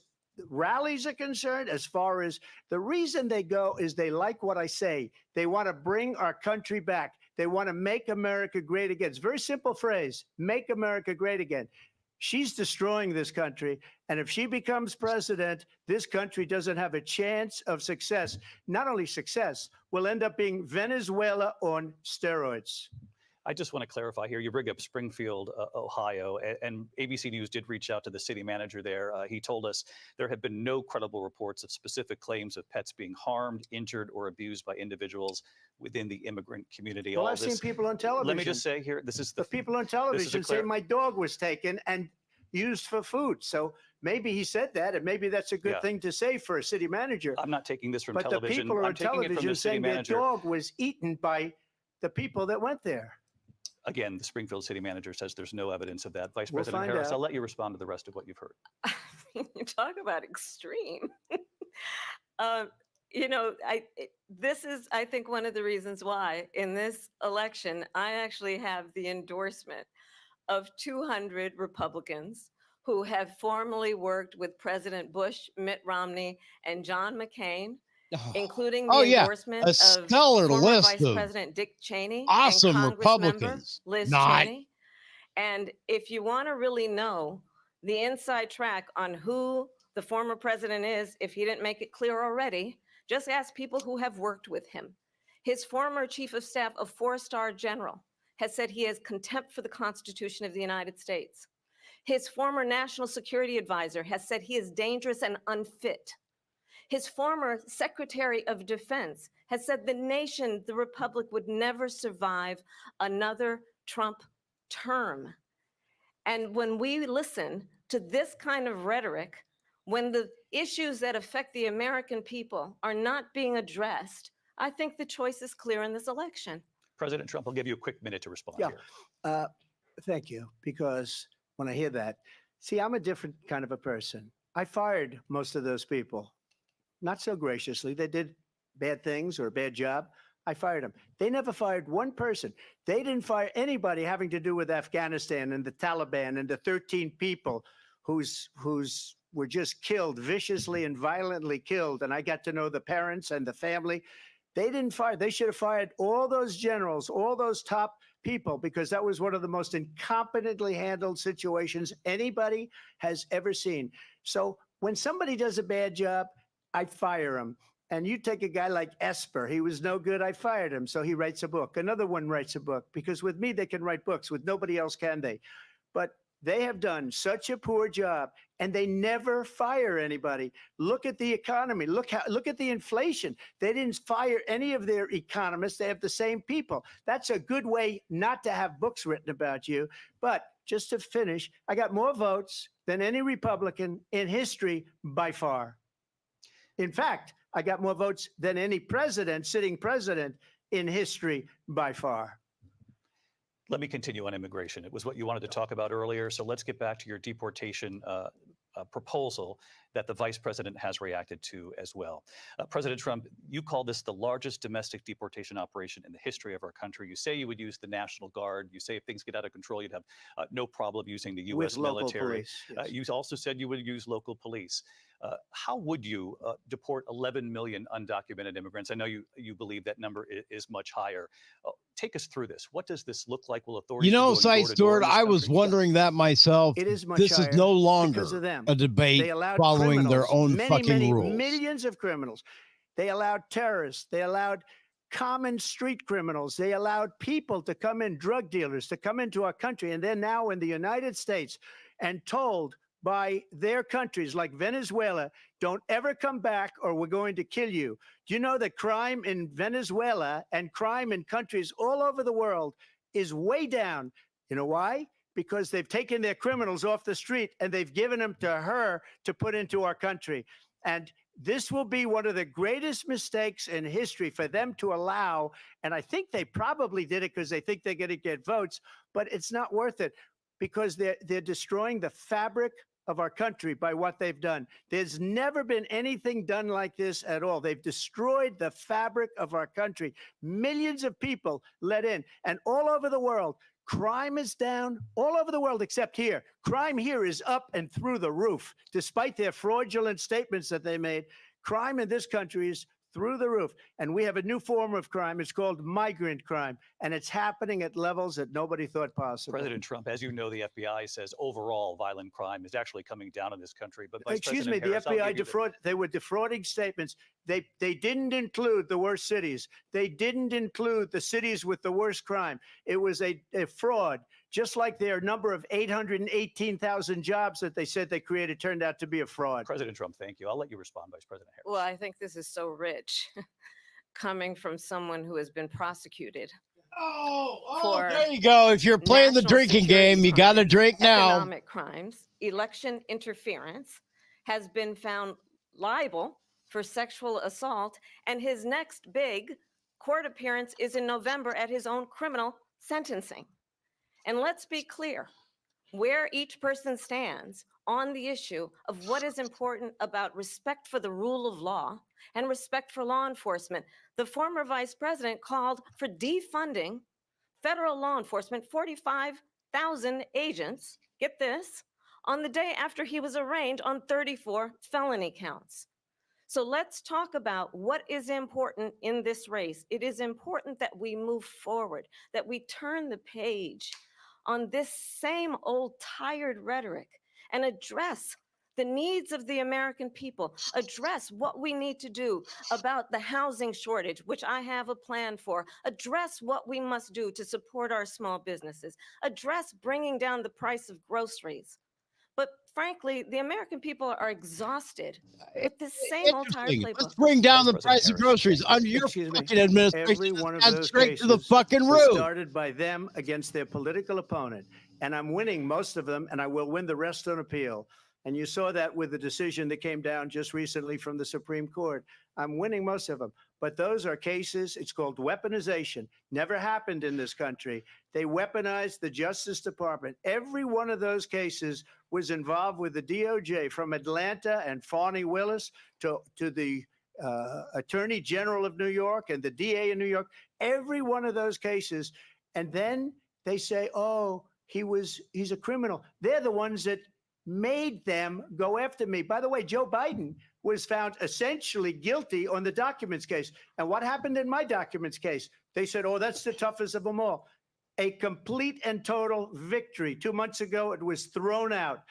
rallies are concerned, as far as the reason they go is they like what I say. They want to bring our country back. They want to make America great again. It's a very simple phrase, make America great again. She's destroying this country. And if she becomes president, this country doesn't have a chance of success. Not only success, will end up being Venezuela on steroids. I just want to clarify here. You bring up Springfield, Ohio, and ABC News did reach out to the city manager there. He told us there have been no credible reports of specific claims of pets being harmed, injured, or abused by individuals within the immigrant community. Well, I've seen people on television. Let me just say here, this is the people on television say my dog was taken and used for food. So maybe he said that, and maybe that's a good thing to say for a city manager. I'm not taking this from but television. But the people I'm on taking it from television the city saying manager. their dog was eaten by the people that went there. Again, the Springfield city manager says there's no evidence of that. Vice We'll President find Harris, out. I'll let you respond to the rest of what you've heard. You talk about extreme. This is, I think, one of the reasons why in this election, I actually have the endorsement of 200 Republicans who have formerly worked with President Bush, Mitt Romney, and John McCain, including the endorsement of stellar former list Vice of President Dick Cheney awesome and Congress Republicans. member Liz Not. Cheney. And if you want to really know the inside track on who the former president is, if he didn't make it clear already, just ask people who have worked with him. His former chief of staff, a 4-star general, has said he has contempt for the Constitution of the United States. His former national security advisor has said he is dangerous and unfit. His former Secretary of Defense has said the nation, the republic, would never survive another Trump term. And when we listen to this kind of rhetoric, when the issues that affect the American people are not being addressed, I think the choice is clear in this election. President Trump, I'll give you a quick minute to respond Yeah. here. Thank you. Because when I hear that, see, I'm a different kind of a person. I fired most of those people. Not so graciously. They did bad things or a bad job. I fired them. They never fired one person. They didn't fire anybody having to do with Afghanistan and the Taliban and the 13 people who's were just killed, viciously and violently killed. And I got to know the parents and the family. They didn't fire. They should have fired all those generals, all those top people, because that was one of the most incompetently handled situations anybody has ever seen. So when somebody does a bad job, I fire him. And you take a guy like Esper, he was no good, I fired him. So he writes a book. Another one writes a book, because with me, they can write books. With nobody else can they? But they have done such a poor job, and they never fire anybody. Look at the economy. Look at the inflation. They didn't fire any of their economists. They have the same people. That's a good way not to have books written about you. But just to finish, I got more votes than any Republican in history by far. In fact, I got more votes than any president, sitting president in history by far. Let me continue on immigration. It was what you wanted to talk about earlier. So let's get back to your deportation proposal that the vice president has reacted to as well. President Trump, you call this the largest domestic deportation operation in the history of our country. You say you would use the National Guard. You say if things get out of control, you'd have no problem using the U.S. military. Police, yes. You also said you would use local police. How would you deport 11 million undocumented immigrants? I know you believe that number is much higher. Take us through this. What does this look like? Will authorities? You know, be going Cy door to door Stewart, in this I was country? wondering that myself. It is much This higher is no longer because of them. a debate They allowed following their criminals, own fucking many rules. millions of criminals. They allowed terrorists. They allowed common street criminals. They allowed people to come in, drug dealers to come into our country. And they're now in the United States and told by their countries like Venezuela, don't ever come back or we're going to kill you. Do you know that crime in Venezuela and crime in countries all over the world is way down? You know why? because they've taken their criminals off the street and they've given them to her to put into our country. And this will be one of the greatest mistakes in history for them to allow. And I think they probably did it because they think they're going to get votes, but it's not worth it because they're destroying the fabric of our country by what they've done. There's never been anything done like this at all. They've destroyed the fabric of our country. Millions of people let in, and all over the world, crime is down all over the world except here. Crime here is up and through the roof. Despite their fraudulent statements that they made, crime in this country is through the roof. And we have a new form of crime. It's called migrant crime. And it's happening at levels that nobody thought possible. President Trump, as you know, the FBI says overall violent crime is actually coming down in this country. But Vice Excuse me, President the Harris, FBI they were defrauding statements. They didn't include the worst cities. They didn't include the cities with the worst crime. It was a fraud. Just like their number of 818,000 jobs that they said they created turned out to be a fraud. President Trump, thank you. I'll let you respond, Vice President Harris. Well, I think this is so rich coming from someone who has been prosecuted. Oh, there you go. If you're playing the drinking game, you got to drink now. Economic crimes, election interference, has been found liable for sexual assault, and his next big court appearance is in November at his own criminal sentencing. And let's be clear where each person stands on the issue of what is important about respect for the rule of law and respect for law enforcement. The former vice president called for defunding federal law enforcement, 45,000 agents, get this, on the day after he was arraigned on 34 felony counts. So let's talk about what is important in this race. It is important that we move forward, that we turn the page on this same old tired rhetoric and address the needs of the American people, address what we need to do about the housing shortage, which I have a plan for, address what we must do to support our small businesses, address bringing down the price of groceries. But frankly, the American people are exhausted with this same old tired playbook. Let's bring down the price of groceries under your fucking administration. Every one of That's those straight to the cases fucking was roof. started by them against their political opponent. And I'm winning most of them, and I will win the rest on appeal. And you saw that with the decision that came down just recently from the Supreme Court. I'm winning most of them. But those are cases, it's called weaponization. Never happened in this country. They weaponized the Justice Department. Every one of those cases was involved with the DOJ, from Atlanta and Fani Willis to the Attorney General of New York and the DA in New York. Every one of those cases. And then they say, oh, he's a criminal. They're the ones that made them go after me. By the way, Joe Biden was found essentially guilty on the documents case. And what happened in my documents case? They said, oh, that's the toughest of them all. A complete and total victory. 2 months ago, it was thrown out.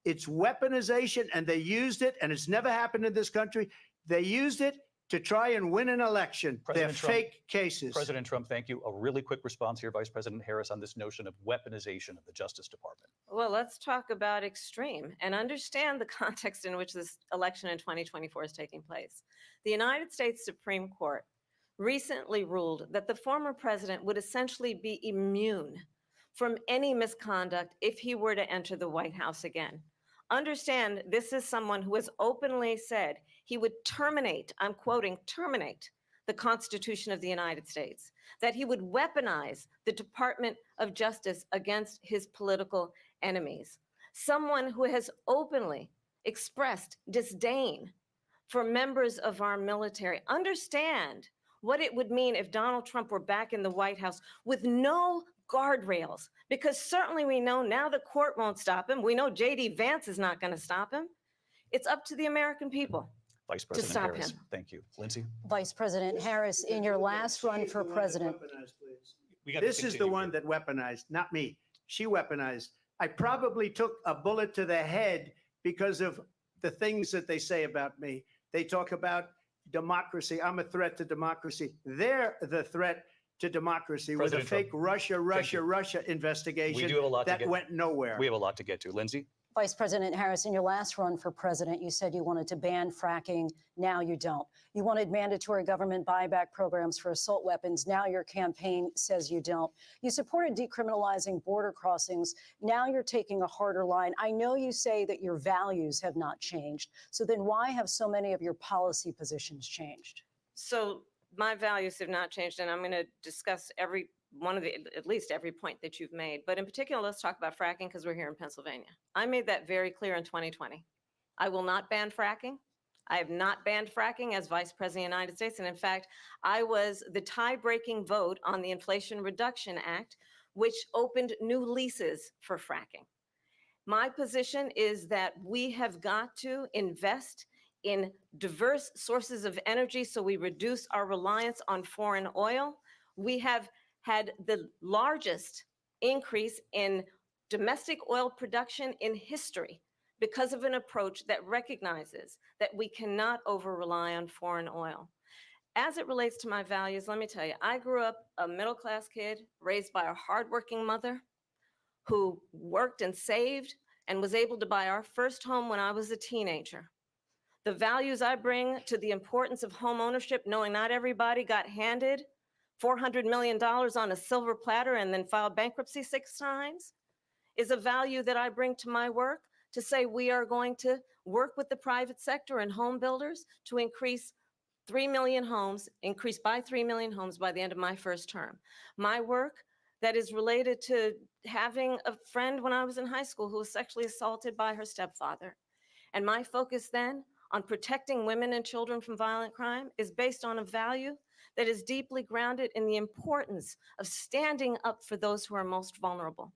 It's weaponization, and they used it, and it's never happened in this country. They used it to try and win an election. They're fake cases. President Trump, thank you. A really quick response here, Vice President Harris, on this notion of weaponization of the Justice Department. Well, let's talk about extreme and understand the context in which this election in 2024 is taking place. The United States Supreme Court recently ruled that the former president would essentially be immune from any misconduct if he were to enter the White House again. Understand, this is someone who has openly said he would terminate, I'm quoting, terminate the Constitution of the United States, that he would weaponize the Department of Justice against his political enemies. Someone who has openly expressed disdain for members of our military. Understand what it would mean if Donald Trump were back in the White House with no guardrails, because certainly we know now the court won't stop him. We know J.D. Vance is not going to stop him. It's up to the American people Vice President to stop Harris, him. Thank you. Lindsay? Vice President Harris, in your last run for president. This is the one that weaponized, not me. She weaponized. I probably took a bullet to the head because of the things that they say about me. They talk about democracy. I'm a threat to democracy. They're the threat to democracy with a fake Russia investigation We do have a lot that to get, went nowhere. We have a lot to get to. Lindsay? Vice President Harris, in your last run for president, you said you wanted to ban fracking. Now you don't. You wanted mandatory government buyback programs for assault weapons. Now your campaign says you don't. You supported decriminalizing border crossings. Now you're taking a harder line. I know you say that your values have not changed. So then why have so many of your policy positions changed? So my values have not changed, and I'm going to discuss at least every point that you've made. But in particular, let's talk about fracking because we're here in Pennsylvania. I made that very clear in 2020. I will not ban fracking. I have not banned fracking as Vice President of the United States. And in fact, I was the tie-breaking vote on the Inflation Reduction Act, which opened new leases for fracking. My position is that we have got to invest in diverse sources of energy so we reduce our reliance on foreign oil. We have had the largest increase in domestic oil production in history because of an approach that recognizes that we cannot over-rely on foreign oil. As it relates to my values, let me tell you, I grew up a middle-class kid raised by a hardworking mother who worked and saved and was able to buy our first home when I was a teenager. The values I bring to the importance of home ownership, knowing not everybody got handed $400 million on a silver platter and then filed bankruptcy 6 times, is a value that I bring to my work to say we are going to work with the private sector and home builders to increase by 3 million homes by the end of my first term. My work that is related to having a friend when I was in high school who was sexually assaulted by her stepfather. And my focus then on protecting women and children from violent crime is based on a value that is deeply grounded in the importance of standing up for those who are most vulnerable.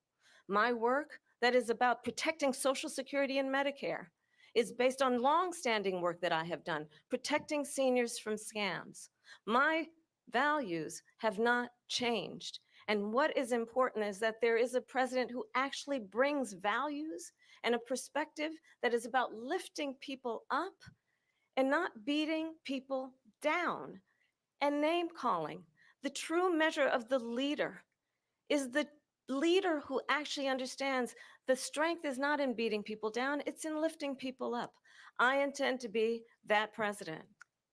My work that is about protecting Social Security and Medicare is based on longstanding work that I have done, protecting seniors from scams. My values have not changed. And what is important is that there is a president who actually brings values and a perspective that is about lifting people up and not beating people down. And name calling. The true measure of the leader is the leader who actually understands the strength is not in beating people down, it's in lifting people up. I intend to be that president.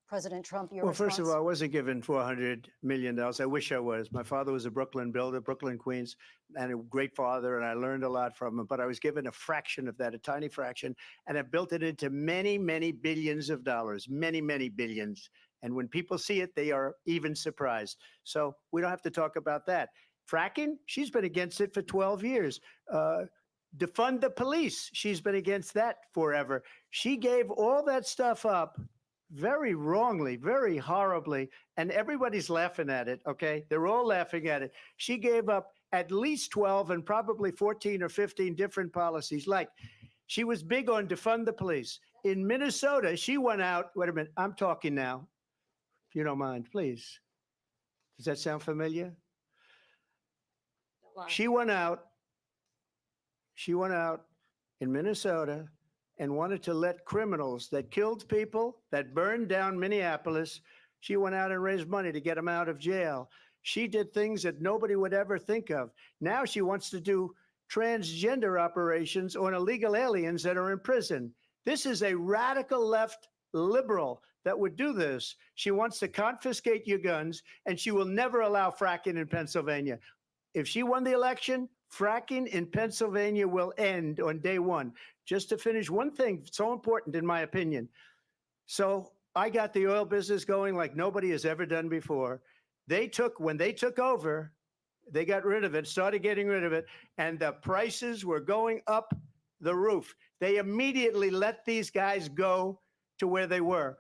President Trump, your Well, first of response? all, I wasn't given $400 million. I wish I was. My father was a Brooklyn builder, Brooklyn, Queens, and a great father, and I learned a lot from him. But I was given a fraction of that, a tiny fraction, and I built it into many, many billions of dollars, many, many billions. And when people see it, they are even surprised. So we don't have to talk about that. Fracking, she's been against it for 12 years. Defund the police, she's been against that forever. She gave all that stuff up very wrongly, very horribly, and everybody's laughing at it, okay? They're all laughing at it. She gave up at least 12 and probably 14 or 15 different policies. Like, she was big on defund the police. In Minnesota, she went out, wait a minute, I'm talking now, if you don't mind, please. Does that sound familiar? She went out in Minnesota and wanted to let criminals that killed people, that burned down Minneapolis, she went out and raised money to get them out of jail. She did things that nobody would ever think of. Now she wants to do transgender operations on illegal aliens that are in prison. This is a radical left liberal that would do this. She wants to confiscate your guns, and she will never allow fracking in Pennsylvania. If she won the election, fracking in Pennsylvania will end on day one. Just to finish, one thing so important in my opinion. So I got the oil business going like nobody has ever done before. When they took over, they got rid of it, started getting rid of it, and the prices were going up the roof. They immediately let these guys go to where they were.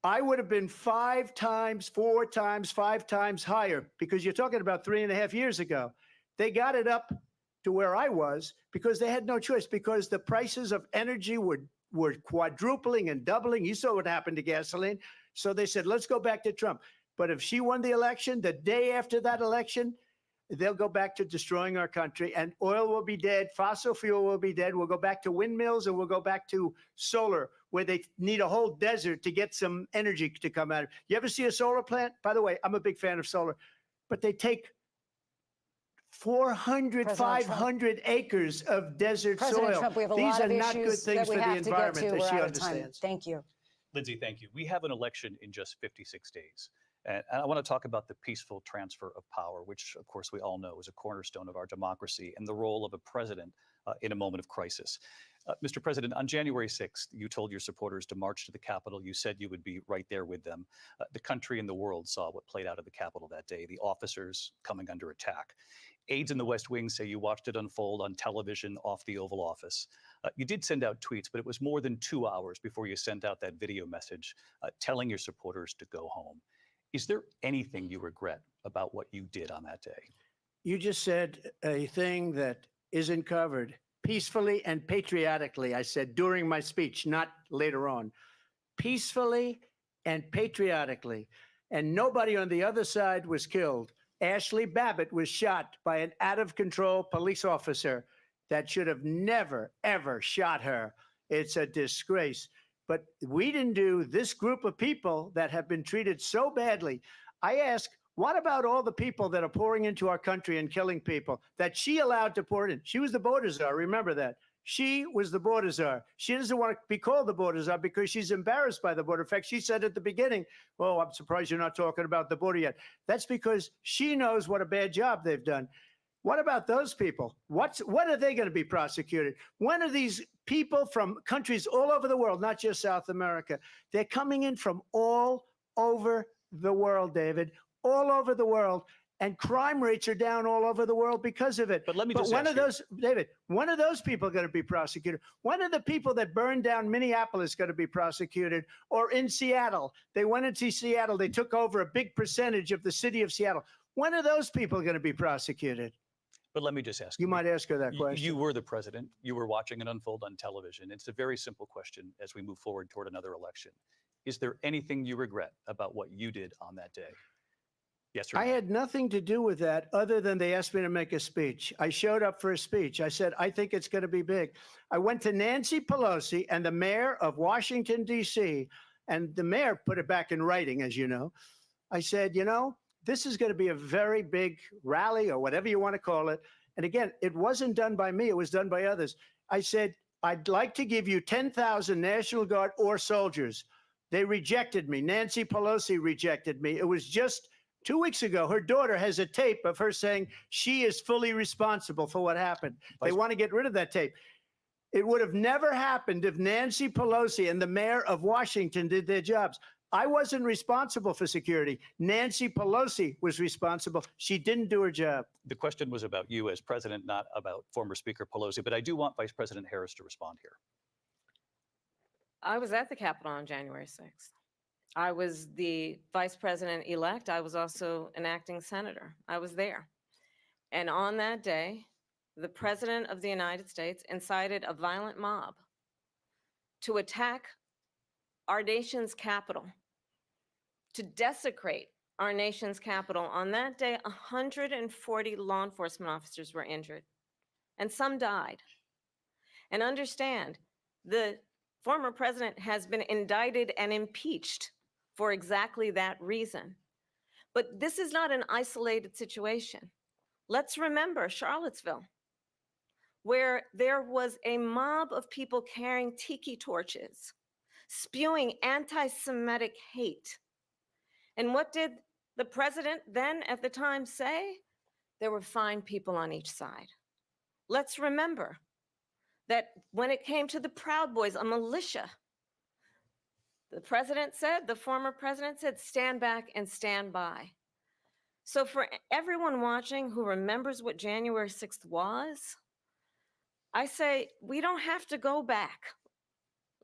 I would have been 5 times, 4 times, 5 times higher, because you're talking about 3.5 years ago. They got it up to where I was because they had no choice, because the prices of energy were quadrupling and doubling. You saw what happened to gasoline. So they said, let's go back to Trump. But if she won the election, the day after that election, they'll go back to destroying our country, and oil will be dead. Fossil fuel will be dead. We'll go back to windmills, and we'll go back to solar, where they need a whole desert to get some energy to come out of. You ever see a solar plant? By the way, I'm a big fan of solar, but they take 400, President 500 acres of desert President soil. Trump, we have a These lot are of not good issues things that we for the have to get environment to. that We're she out of time. understands. Thank you. Lindsay, thank you. We have an election in just 56 days. And I want to talk about the peaceful transfer of power, which, of course, we all know is a cornerstone of our democracy, and the role of a president in a moment of crisis. Mr. President, on January 6th, you told your supporters to march to the Capitol. You said you would be right there with them. The country and the world saw what played out at the Capitol that day, the officers coming under attack. Aides in the West Wing say you watched it unfold on television off the Oval Office. You did send out tweets, but it was more than 2 hours before you sent out that video message telling your supporters to go home. Is there anything you regret about what you did on that day? You just said a thing that isn't covered. Peacefully and patriotically, I said during my speech, not later on. Peacefully and patriotically. And nobody on the other side was killed. Ashley Babbitt was shot by an out-of-control police officer that should have never, ever shot her. It's a disgrace. But we didn't do this group of people that have been treated so badly. I ask, what about all the people that are pouring into our country and killing people that she allowed to pour in? She was the border czar. Remember that. She was the border czar. She doesn't want to be called the border czar because she's embarrassed by the border. In fact, she said at the beginning, oh, I'm surprised you're not talking about the border yet. That's because she knows what a bad job they've done. What about those people? What are they going to be prosecuted? When are these people from countries all over the world, not just South America? They're coming in from all over the world, David, all over the world. And crime rates are down all over the world because of it. But let me just when ask are those, David, when are those people going to be prosecuted? When are the people that burned down Minneapolis going to be prosecuted? Or in Seattle, they went into Seattle, they took over a big percentage of the city of Seattle. When are those people going to be prosecuted? But let me just ask You might ask her that You question. were the president. You were watching it unfold on television. It's a very simple question as we move forward toward another election. Is there anything you regret about what you did on that day? Yes or no? I had nothing to do with that other than they asked me to make a speech. I showed up for a speech. I said, I think it's going to be big. I went to Nancy Pelosi and the mayor of Washington, D.C., and the mayor put it back in writing, as you know. I said, you know, this is going to be a very big rally or whatever you want to call it. And again, it wasn't done by me. It was done by others. I said, I'd like to give you 10,000 National Guard or soldiers. They rejected me. Nancy Pelosi rejected me. It was just 2 weeks ago. Her daughter has a tape of her saying she is fully responsible for what happened. They want to get rid of that tape. It would have never happened if Nancy Pelosi and the mayor of Washington did their jobs. I wasn't responsible for security. Nancy Pelosi was responsible. She didn't do her job. The question was about you as president, not about former Speaker Pelosi, but I do want Vice President Harris to respond here. I was at the Capitol on January 6th. I was the vice president-elect. I was also an acting senator. I was there. And on that day, the president of the United States incited a violent mob to attack our nation's capital, to desecrate our nation's capital. On that day, 140 law enforcement officers were injured, and some died. And understand, the former president has been indicted and impeached for exactly that reason. But this is not an isolated situation. Let's remember Charlottesville, where there was a mob of people carrying tiki torches, spewing anti-Semitic hate. And what did the president then at the time say? There were fine people on each side. Let's remember that when it came to the Proud Boys, a militia, the president said, the former president said, stand back and stand by. So for everyone watching who remembers what January 6th was, I say, we don't have to go back.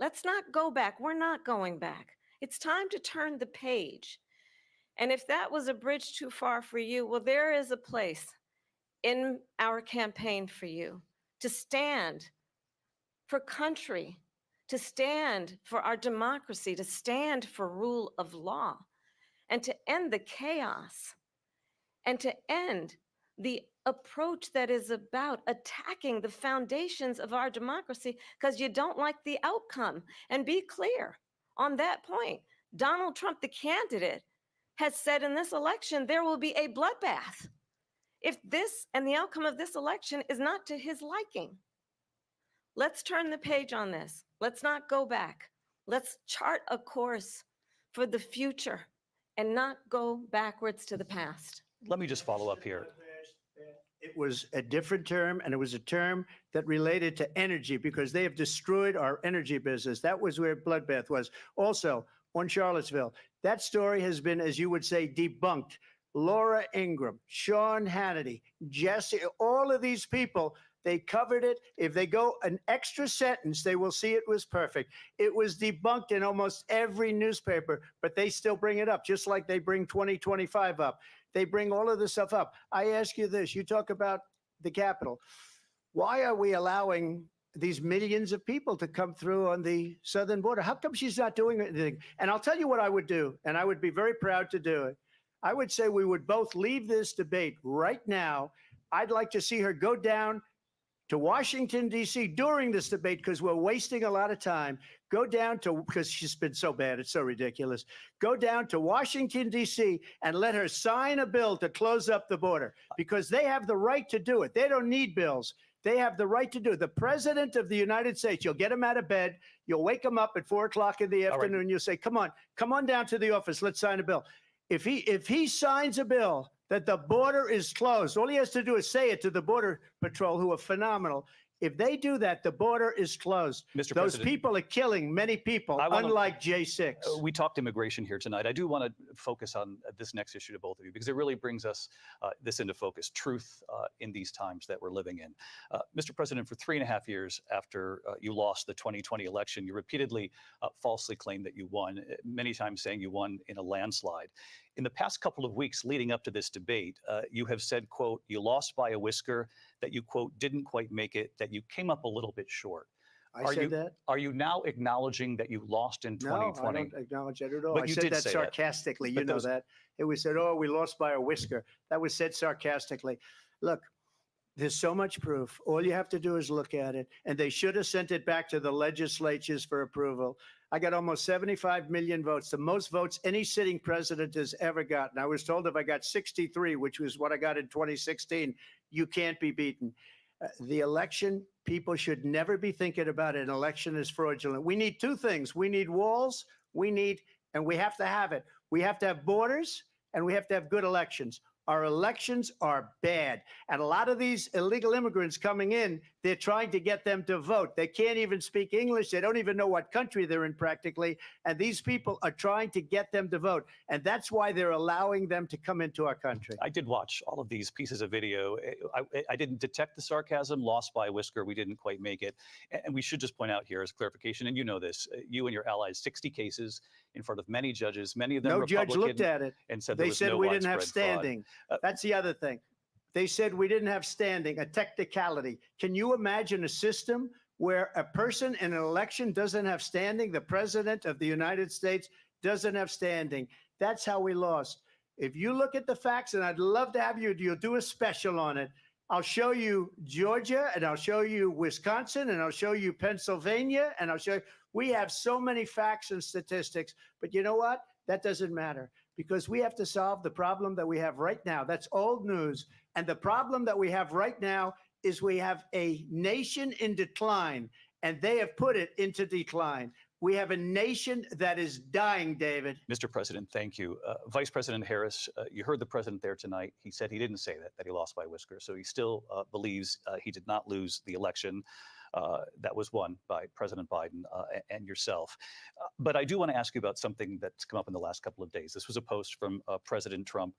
Let's not go back. We're not going back. It's time to turn the page. And if that was a bridge too far for you, well, there is a place in our campaign for you to stand for country, to stand for our democracy, to stand for rule of law, and to end the chaos, and to end the approach that is about attacking the foundations of our democracy because you don't like the outcome. And be clear on that point. Donald Trump, the candidate, has said in this election there will be a bloodbath if this and the outcome of this election is not to his liking. Let's turn the page on this. Let's not go back. Let's chart a course for the future and not go backwards to the past. Let me just follow up here. It was a different term, and it was a term that related to energy because they have destroyed our energy business. That was where bloodbath was. Also, on Charlottesville, that story has been, as you would say, debunked. Laura Ingraham, Sean Hannity, Jesse, all of these people, they covered it. If they go an extra sentence, they will see it was perfect. It was debunked in almost every newspaper, but they still bring it up, just like they bring 2025 up. They bring all of this stuff up. I ask you this, you talk about the Capitol. Why are we allowing these millions of people to come through on the southern border? How come she's not doing anything? And I'll tell you what I would do, and I would be very proud to do it. I would say we would both leave this debate right now. I'd like to see her go down to Washington, D.C. during this debate because we're wasting a lot of time. Go down to, because she's been so bad, it's so ridiculous. Go down to Washington, D.C. and let her sign a bill to close up the border because they have the right to do it. They don't need bills. They have the right to do it. The president of the United States, you'll get him out of bed. You'll wake him up at 4 o'clock in the afternoon. Right. You'll say, come on down to the office. Let's sign a bill. If he signs a bill that the border is closed, all he has to do is say it to the Border Patrol, who are phenomenal. If they do that, the border is closed. Mr. Those President, people are killing many people, unlike J6. We talked immigration here tonight. I do want to focus on this next issue to both of you because it really brings us this into focus, truth in these times that we're living in. Mr. President, for 3.5 years after you lost the 2020 election, you repeatedly falsely claimed that you won, many times saying you won in a landslide. In the past couple of weeks leading up to this debate, you have said, quote, you lost by a whisker, that you, quote, didn't quite make it, that you came up a little bit short. I said that? Are you now acknowledging that you lost in 2020? No, I don't acknowledge that at all. But I you said did that say sarcastically. But You know those- that. It was said, oh, we lost by a whisker. That was said sarcastically. Look, there's so much proof. All you have to do is look at it. And they should have sent it back to the legislatures for approval. I got almost 75 million votes, the most votes any sitting president has ever gotten. I was told if I got 63, which was what I got in 2016, you can't be beaten. The election, people should never be thinking about it. An election is fraudulent. We need two things. We need walls. And we have to have it. We have to have borders, and we have to have good elections. Our elections are bad. And a lot of these illegal immigrants coming in, they're trying to get them to vote. They can't even speak English. They don't even know what country they're in practically. And these people are trying to get them to vote. And that's why they're allowing them to come into our country. I did watch all of these pieces of video. I didn't detect the sarcasm, lost by a whisker. We didn't quite make it. And we should just point out here as clarification, and you know this, you and your allies, 60 cases in front of many judges, many of them Republican. No judge looked at it. And said they there was said no we didn't have widespread fraud. standing. That's the other thing. They said we didn't have standing, a technicality. Can you imagine a system where a person in an election doesn't have standing? The president of the United States doesn't have standing. That's how we lost. If you look at the facts, and I'd love to have you'll do a special on it. I'll show you Georgia, and I'll show you Wisconsin, and I'll show you Pennsylvania, and I'll show you. We have so many facts and statistics, but you know what? That doesn't matter because we have to solve the problem that we have right now. That's old news. And the problem that we have right now is we have a nation in decline, and they have put it into decline. We have a nation that is dying, David. Mr. President, thank you. Vice President Harris, you heard the president there tonight. He said he didn't say that he lost by a whisker. So he still believes he did not lose the election that was won by President Biden and yourself. But I do want to ask you about something that's come up in the last couple of days. This was a post from President Trump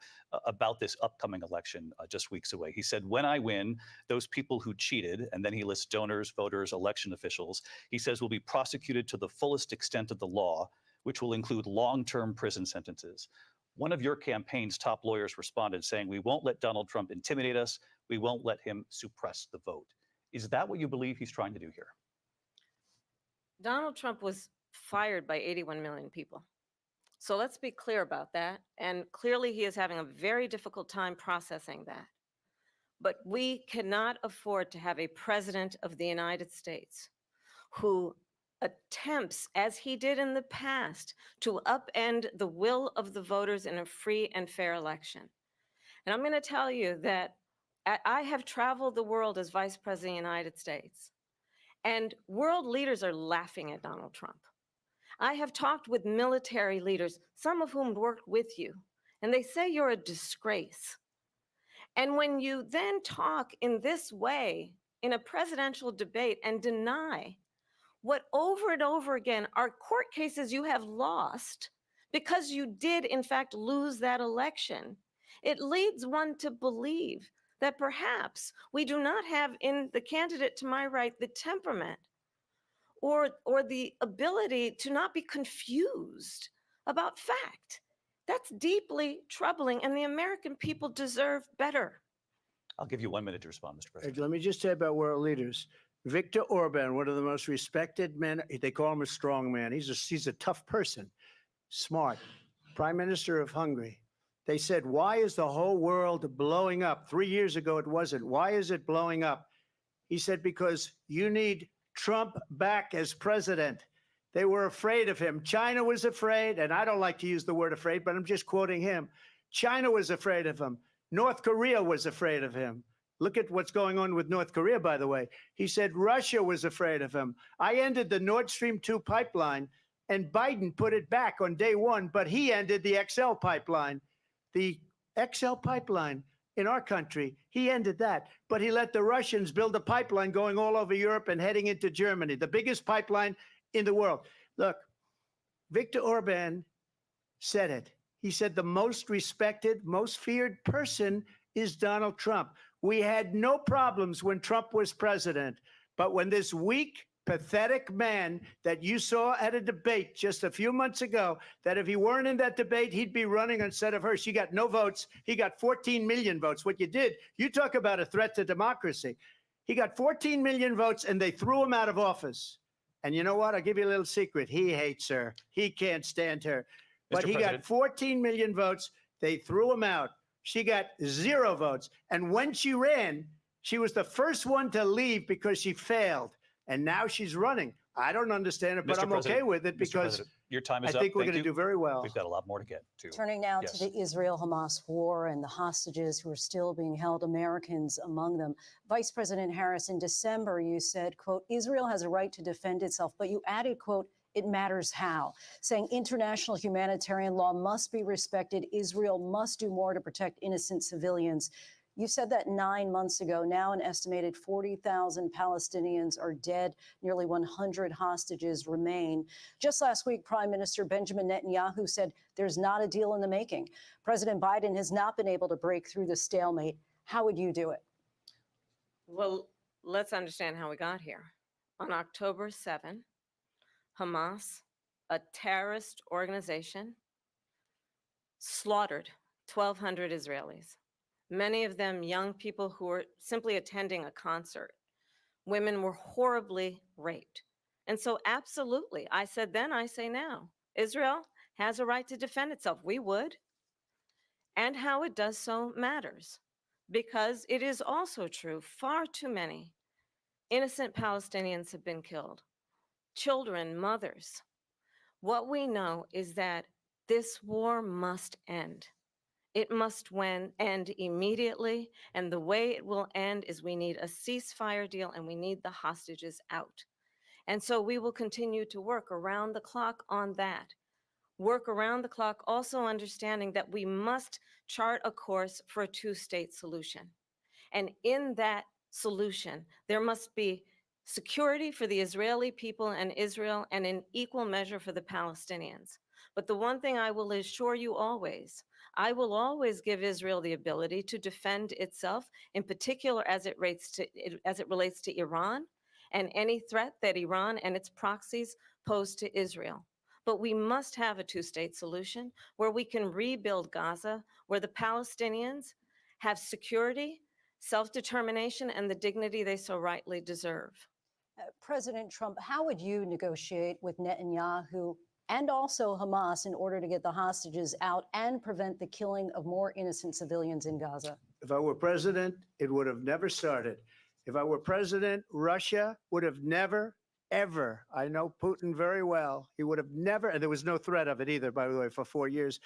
about this upcoming election just weeks away. He said, when I win, those people who cheated, and then he lists donors, voters, election officials, he says will be prosecuted to the fullest extent of the law, which will include long-term prison sentences. One of your campaign's top lawyers responded saying, we won't let Donald Trump intimidate us. We won't let him suppress the vote. Is that what you believe he's trying to do here? Donald Trump was fired by 81 million people. So let's be clear about that. And clearly he is having a very difficult time processing that. But we cannot afford to have a president of the United States who attempts, as he did in the past, to upend the will of the voters in a free and fair election. And I'm going to tell you that I have traveled the world as Vice President of the United States, and world leaders are laughing at Donald Trump. I have talked with military leaders, some of whom worked with you, and they say you're a disgrace. And when you then talk in this way in a presidential debate and deny what over and over again are court cases you have lost because you did, in fact, lose that election, it leads one to believe that perhaps we do not have in the candidate to my right the temperament or the ability to not be confused about fact. That's deeply troubling, and the American people deserve better. I'll give you 1 minute to respond, Mr. President. Let me just say about world leaders. Viktor Orban, one of the most respected men, they call him a strong man. He's a tough person, smart. Prime Minister of Hungary. They said, why is the whole world blowing up? 3 years ago, it wasn't. Why is it blowing up? He said, because you need Trump back as president. They were afraid of him. China was afraid, and I don't like to use the word afraid, but I'm just quoting him. China was afraid of him. North Korea was afraid of him. Look at what's going on with North Korea, by the way. He said Russia was afraid of him. I ended the Nord Stream 2 pipeline, and Biden put it back on day one, but he ended the XL pipeline. The XL pipeline in our country, he ended that. But he let the Russians build a pipeline going all over Europe and heading into Germany, the biggest pipeline in the world. Look, Viktor Orban said it. He said the most respected, most feared person is Donald Trump. We had no problems when Trump was president. But when this weak, pathetic man that you saw at a debate just a few months ago, that if he weren't in that debate, he'd be running instead of her. She got no votes. He got 14 million votes. What you did, you talk about a threat to democracy. He got 14 million votes, and they threw him out of office. And you know what? I'll give you a little secret. He hates her. He can't stand her. But he got 14 million votes. They threw him out. She got 0 votes. And when she ran, she was the first one to leave because she failed. And now she's running. I don't understand it, but I'm okay with it because your time is I think up. we're going to do very well. We've got a lot more to get to. Turning now to the Israel-Hamas war and the hostages who are still being held, Americans among them. Vice President Harris, in December, you said, quote, Israel has a right to defend itself, but you added, quote, it matters how, saying international humanitarian law must be respected. Israel must do more to protect innocent civilians. You said that 9 months ago. Now an estimated 40,000 Palestinians are dead. Nearly 100 hostages remain. Just last week, Prime Minister Benjamin Netanyahu said there's not a deal in the making. President Biden has not been able to break through the stalemate. How would you do it? Well, let's understand how we got here. On October 7, Hamas, a terrorist organization, slaughtered 1,200 Israelis. Many of them young people who were simply attending a concert. Women were horribly raped. And so absolutely, I said then, I say now, Israel has a right to defend itself. We would. And how it does so matters, because it is also true, far too many innocent Palestinians have been killed. Children, mothers. What we know is that this war must end. It must end immediately, and the way it will end is we need a ceasefire deal and we need the hostages out. And so we will continue to work around the clock on that. Work around the clock, also understanding that we must chart a course for a two-state solution. And in that solution, there must be security for the Israeli people and Israel, and in equal measure for the Palestinians. But the one thing I will assure you always, I will always give Israel the ability to defend itself, in particular as it relates to Iran and any threat that Iran and its proxies pose to Israel. But we must have a two-state solution where we can rebuild Gaza, where the Palestinians have security, self-determination, and the dignity they so rightly deserve. President Trump, how would you negotiate with Netanyahu and also Hamas in order to get the hostages out and prevent the killing of more innocent civilians in Gaza? If I were president, it would have never started. If I were president, Russia would have never, ever, I know Putin very well, he would have never, and there was no threat of it either, by the way, for 4 years,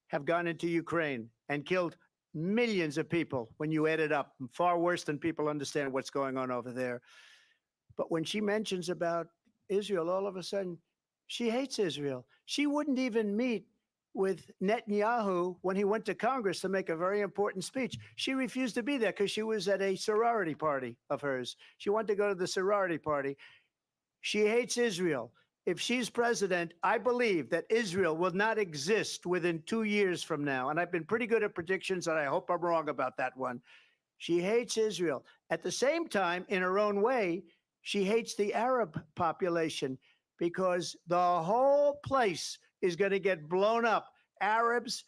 have gone into Ukraine and killed millions of people when you add it up, far worse than people understand what's going on over there. But when she mentions about Israel, all of a sudden, she hates Israel. She wouldn't even meet with Netanyahu when he went to Congress to make a very important speech. She refused to be there because she was at a sorority party of hers. She wanted to go to the sorority party. She hates Israel. If she's president, I believe that Israel will not exist within 2 years from now. And I've been pretty good at predictions, and I hope I'm wrong about that one. She hates Israel. At the same time, in her own way, she hates the Arab population because the whole place is going to get blown up. Arabs,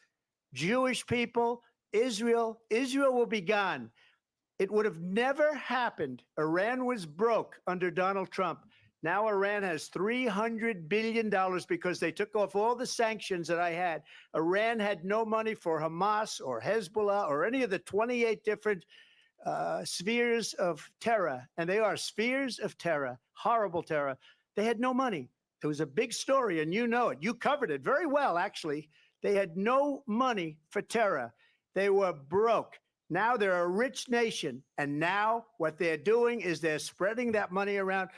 Jewish people, Israel will be gone. It would have never happened. Iran was broke under Donald Trump. Now Iran has $300 billion because they took off all the sanctions that I had. Iran had no money for Hamas or Hezbollah or any of the 28 different spheres of terror. And they are spheres of terror, horrible terror. They had no money. It was a big story, and you know it. You covered it very well, actually. They had no money for terror. They were broke. Now they're a rich nation. And now what they're doing is they're spreading that money around.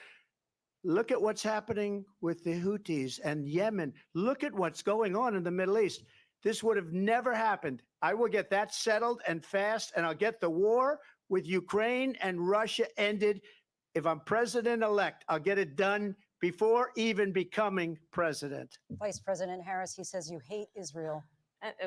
Look at what's happening with the Houthis and Yemen. Look at what's going on in the Middle East. This would have never happened. I will get that settled and fast, and I'll get the war with Ukraine and Russia ended. If I'm president-elect, I'll get it done before even becoming president. Vice President Harris, he says you hate Israel.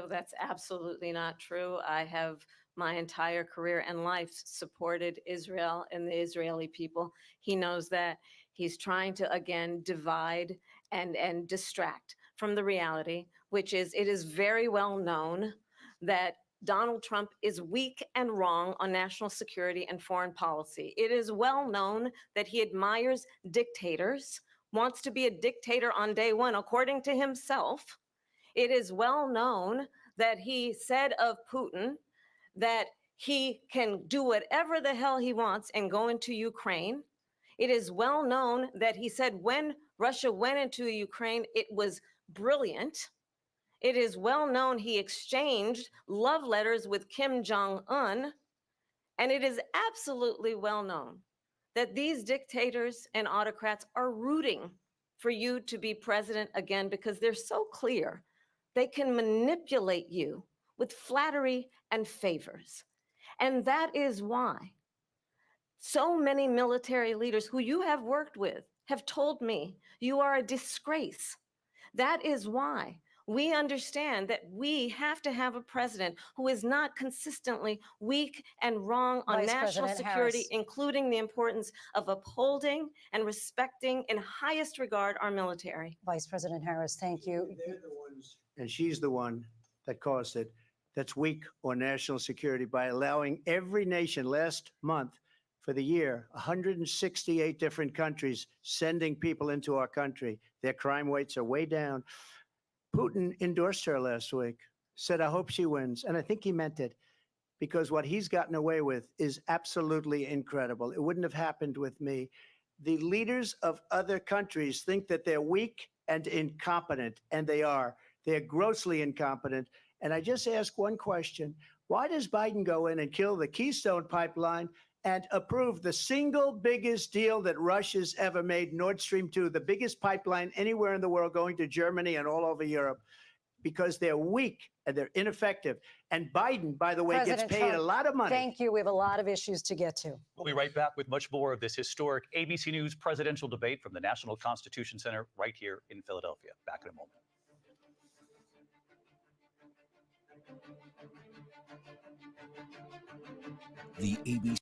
That's absolutely not true. I have my entire career and life supported Israel and the Israeli people. He knows that. He's trying to, again, divide and distract from the reality, which is it is very well known that Donald Trump is weak and wrong on national security and foreign policy. It is well known that he admires dictators, wants to be a dictator on day one, according to himself. It is well known that he said of Putin that he can do whatever the hell he wants and go into Ukraine. It is well known that he said when Russia went into Ukraine, it was brilliant. It is well known he exchanged love letters with Kim Jong-un. And it is absolutely well known that these dictators and autocrats are rooting for you to be president again because they're so clear. They can manipulate you with flattery and favors. And that is why so many military leaders who you have worked with have told me you are a disgrace. That is why we understand that we have to have a president who is not consistently weak and wrong on Vice national President security, Harris. including the importance of upholding and respecting in highest regard our military. Vice President Harris, thank you. And she's the one that caused it, that's weak on national security by allowing every nation last month for the year, 168 different countries sending people into our country. Their crime rates are way down. Putin endorsed her last week, said, I hope she wins. And I think he meant it because what he's gotten away with is absolutely incredible. It wouldn't have happened with me. The leaders of other countries think that they're weak and incompetent, and they are. They're grossly incompetent. And I just ask one question. Why does Biden go in and kill the Keystone Pipeline and approve the single biggest deal that Russia's ever made, Nord Stream 2, the biggest pipeline anywhere in the world going to Germany and all over Europe? Because they're weak and they're ineffective. And Biden, by the way, President gets paid Trump, a lot of money. Thank you. We have a lot of issues to get to. We'll be right back with much more of this historic ABC News presidential debate from the National Constitution Center right here in Philadelphia. Back in a moment. The ABC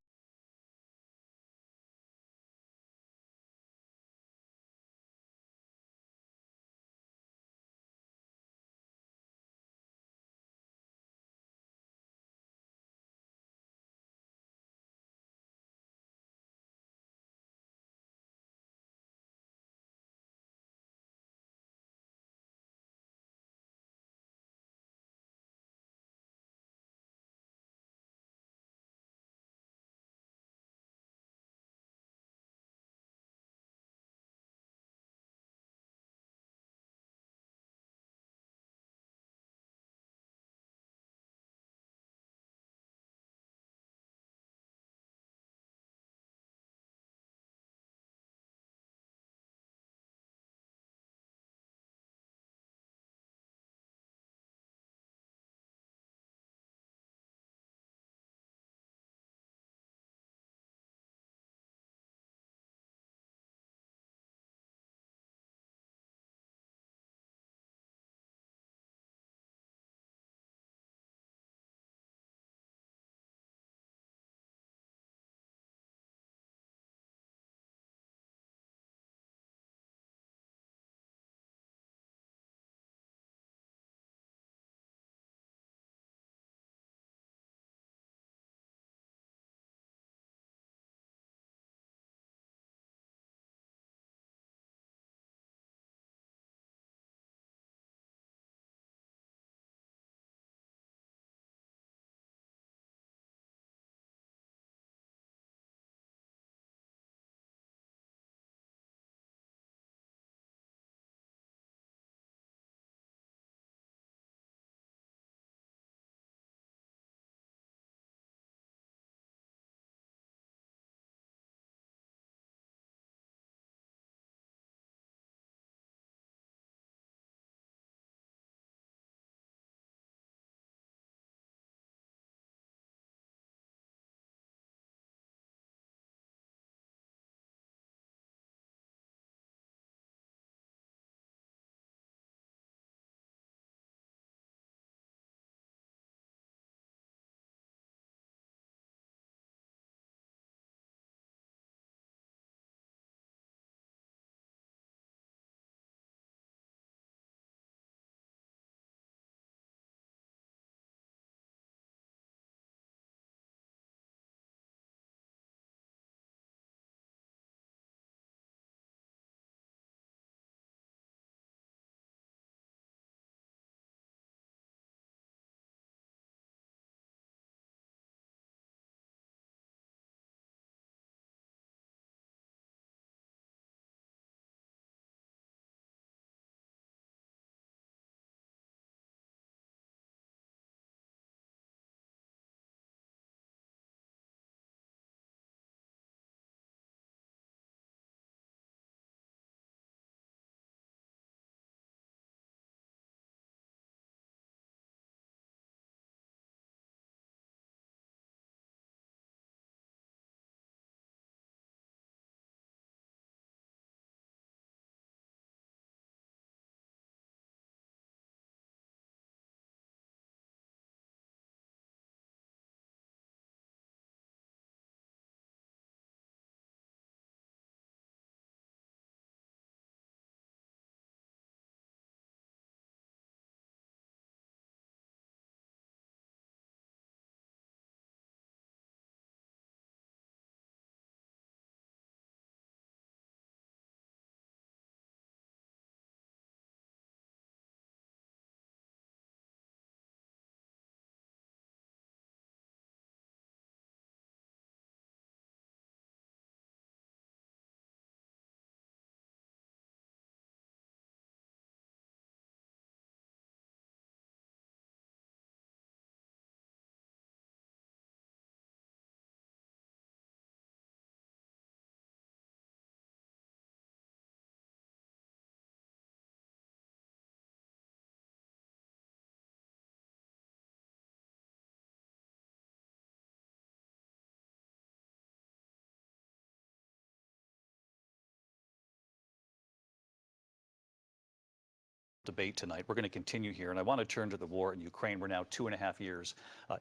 debate tonight. We're going to continue here, and I want to turn to the war in Ukraine. We're now 2.5 years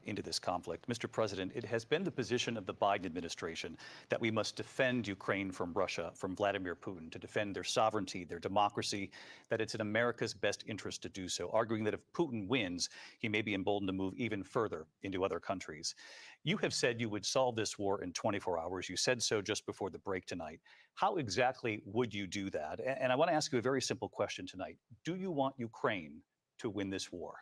into this conflict. Mr. President, it has been the position of the Biden administration that we must defend Ukraine from Russia, from Vladimir Putin, to defend their sovereignty, their democracy, that it's in America's best interest to do so, arguing that if Putin wins, he may be emboldened to move even further into other countries. You have said you would solve this war in 24 hours. You said so just before the break tonight. How exactly would you do that? And I want to ask you a very simple question tonight. Do you want Ukraine to win this war?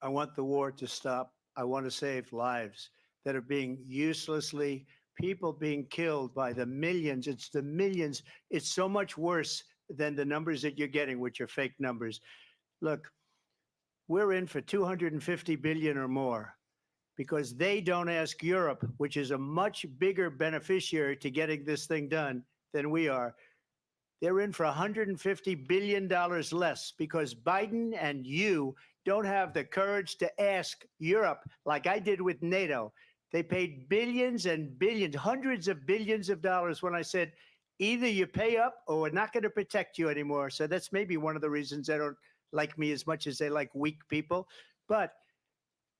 I want the war to stop. I want to save lives that are being uselessly, people being killed by the millions. It's the millions. It's so much worse than the numbers that you're getting, which are fake numbers. Look, we're in for 250 billion or more because they don't ask Europe, which is a much bigger beneficiary to getting this thing done than we are. They're in for $150 billion less because Biden and you don't have the courage to ask Europe like I did with NATO. They paid billions and billions, hundreds of billions of dollars when I said, either you pay up or we're not going to protect you anymore. So that's maybe one of the reasons they don't like me as much as they like weak people. But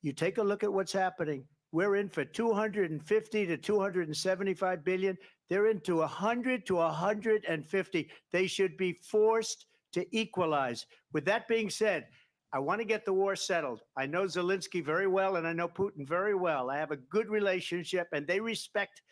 you take a look at what's happening. We're in for 250 to 275 billion. They're into 100 to 150. They should be forced to equalize. With that being said, I want to get the war settled. I know Zelensky very well, and I know Putin very well. I have a good relationship, and they respect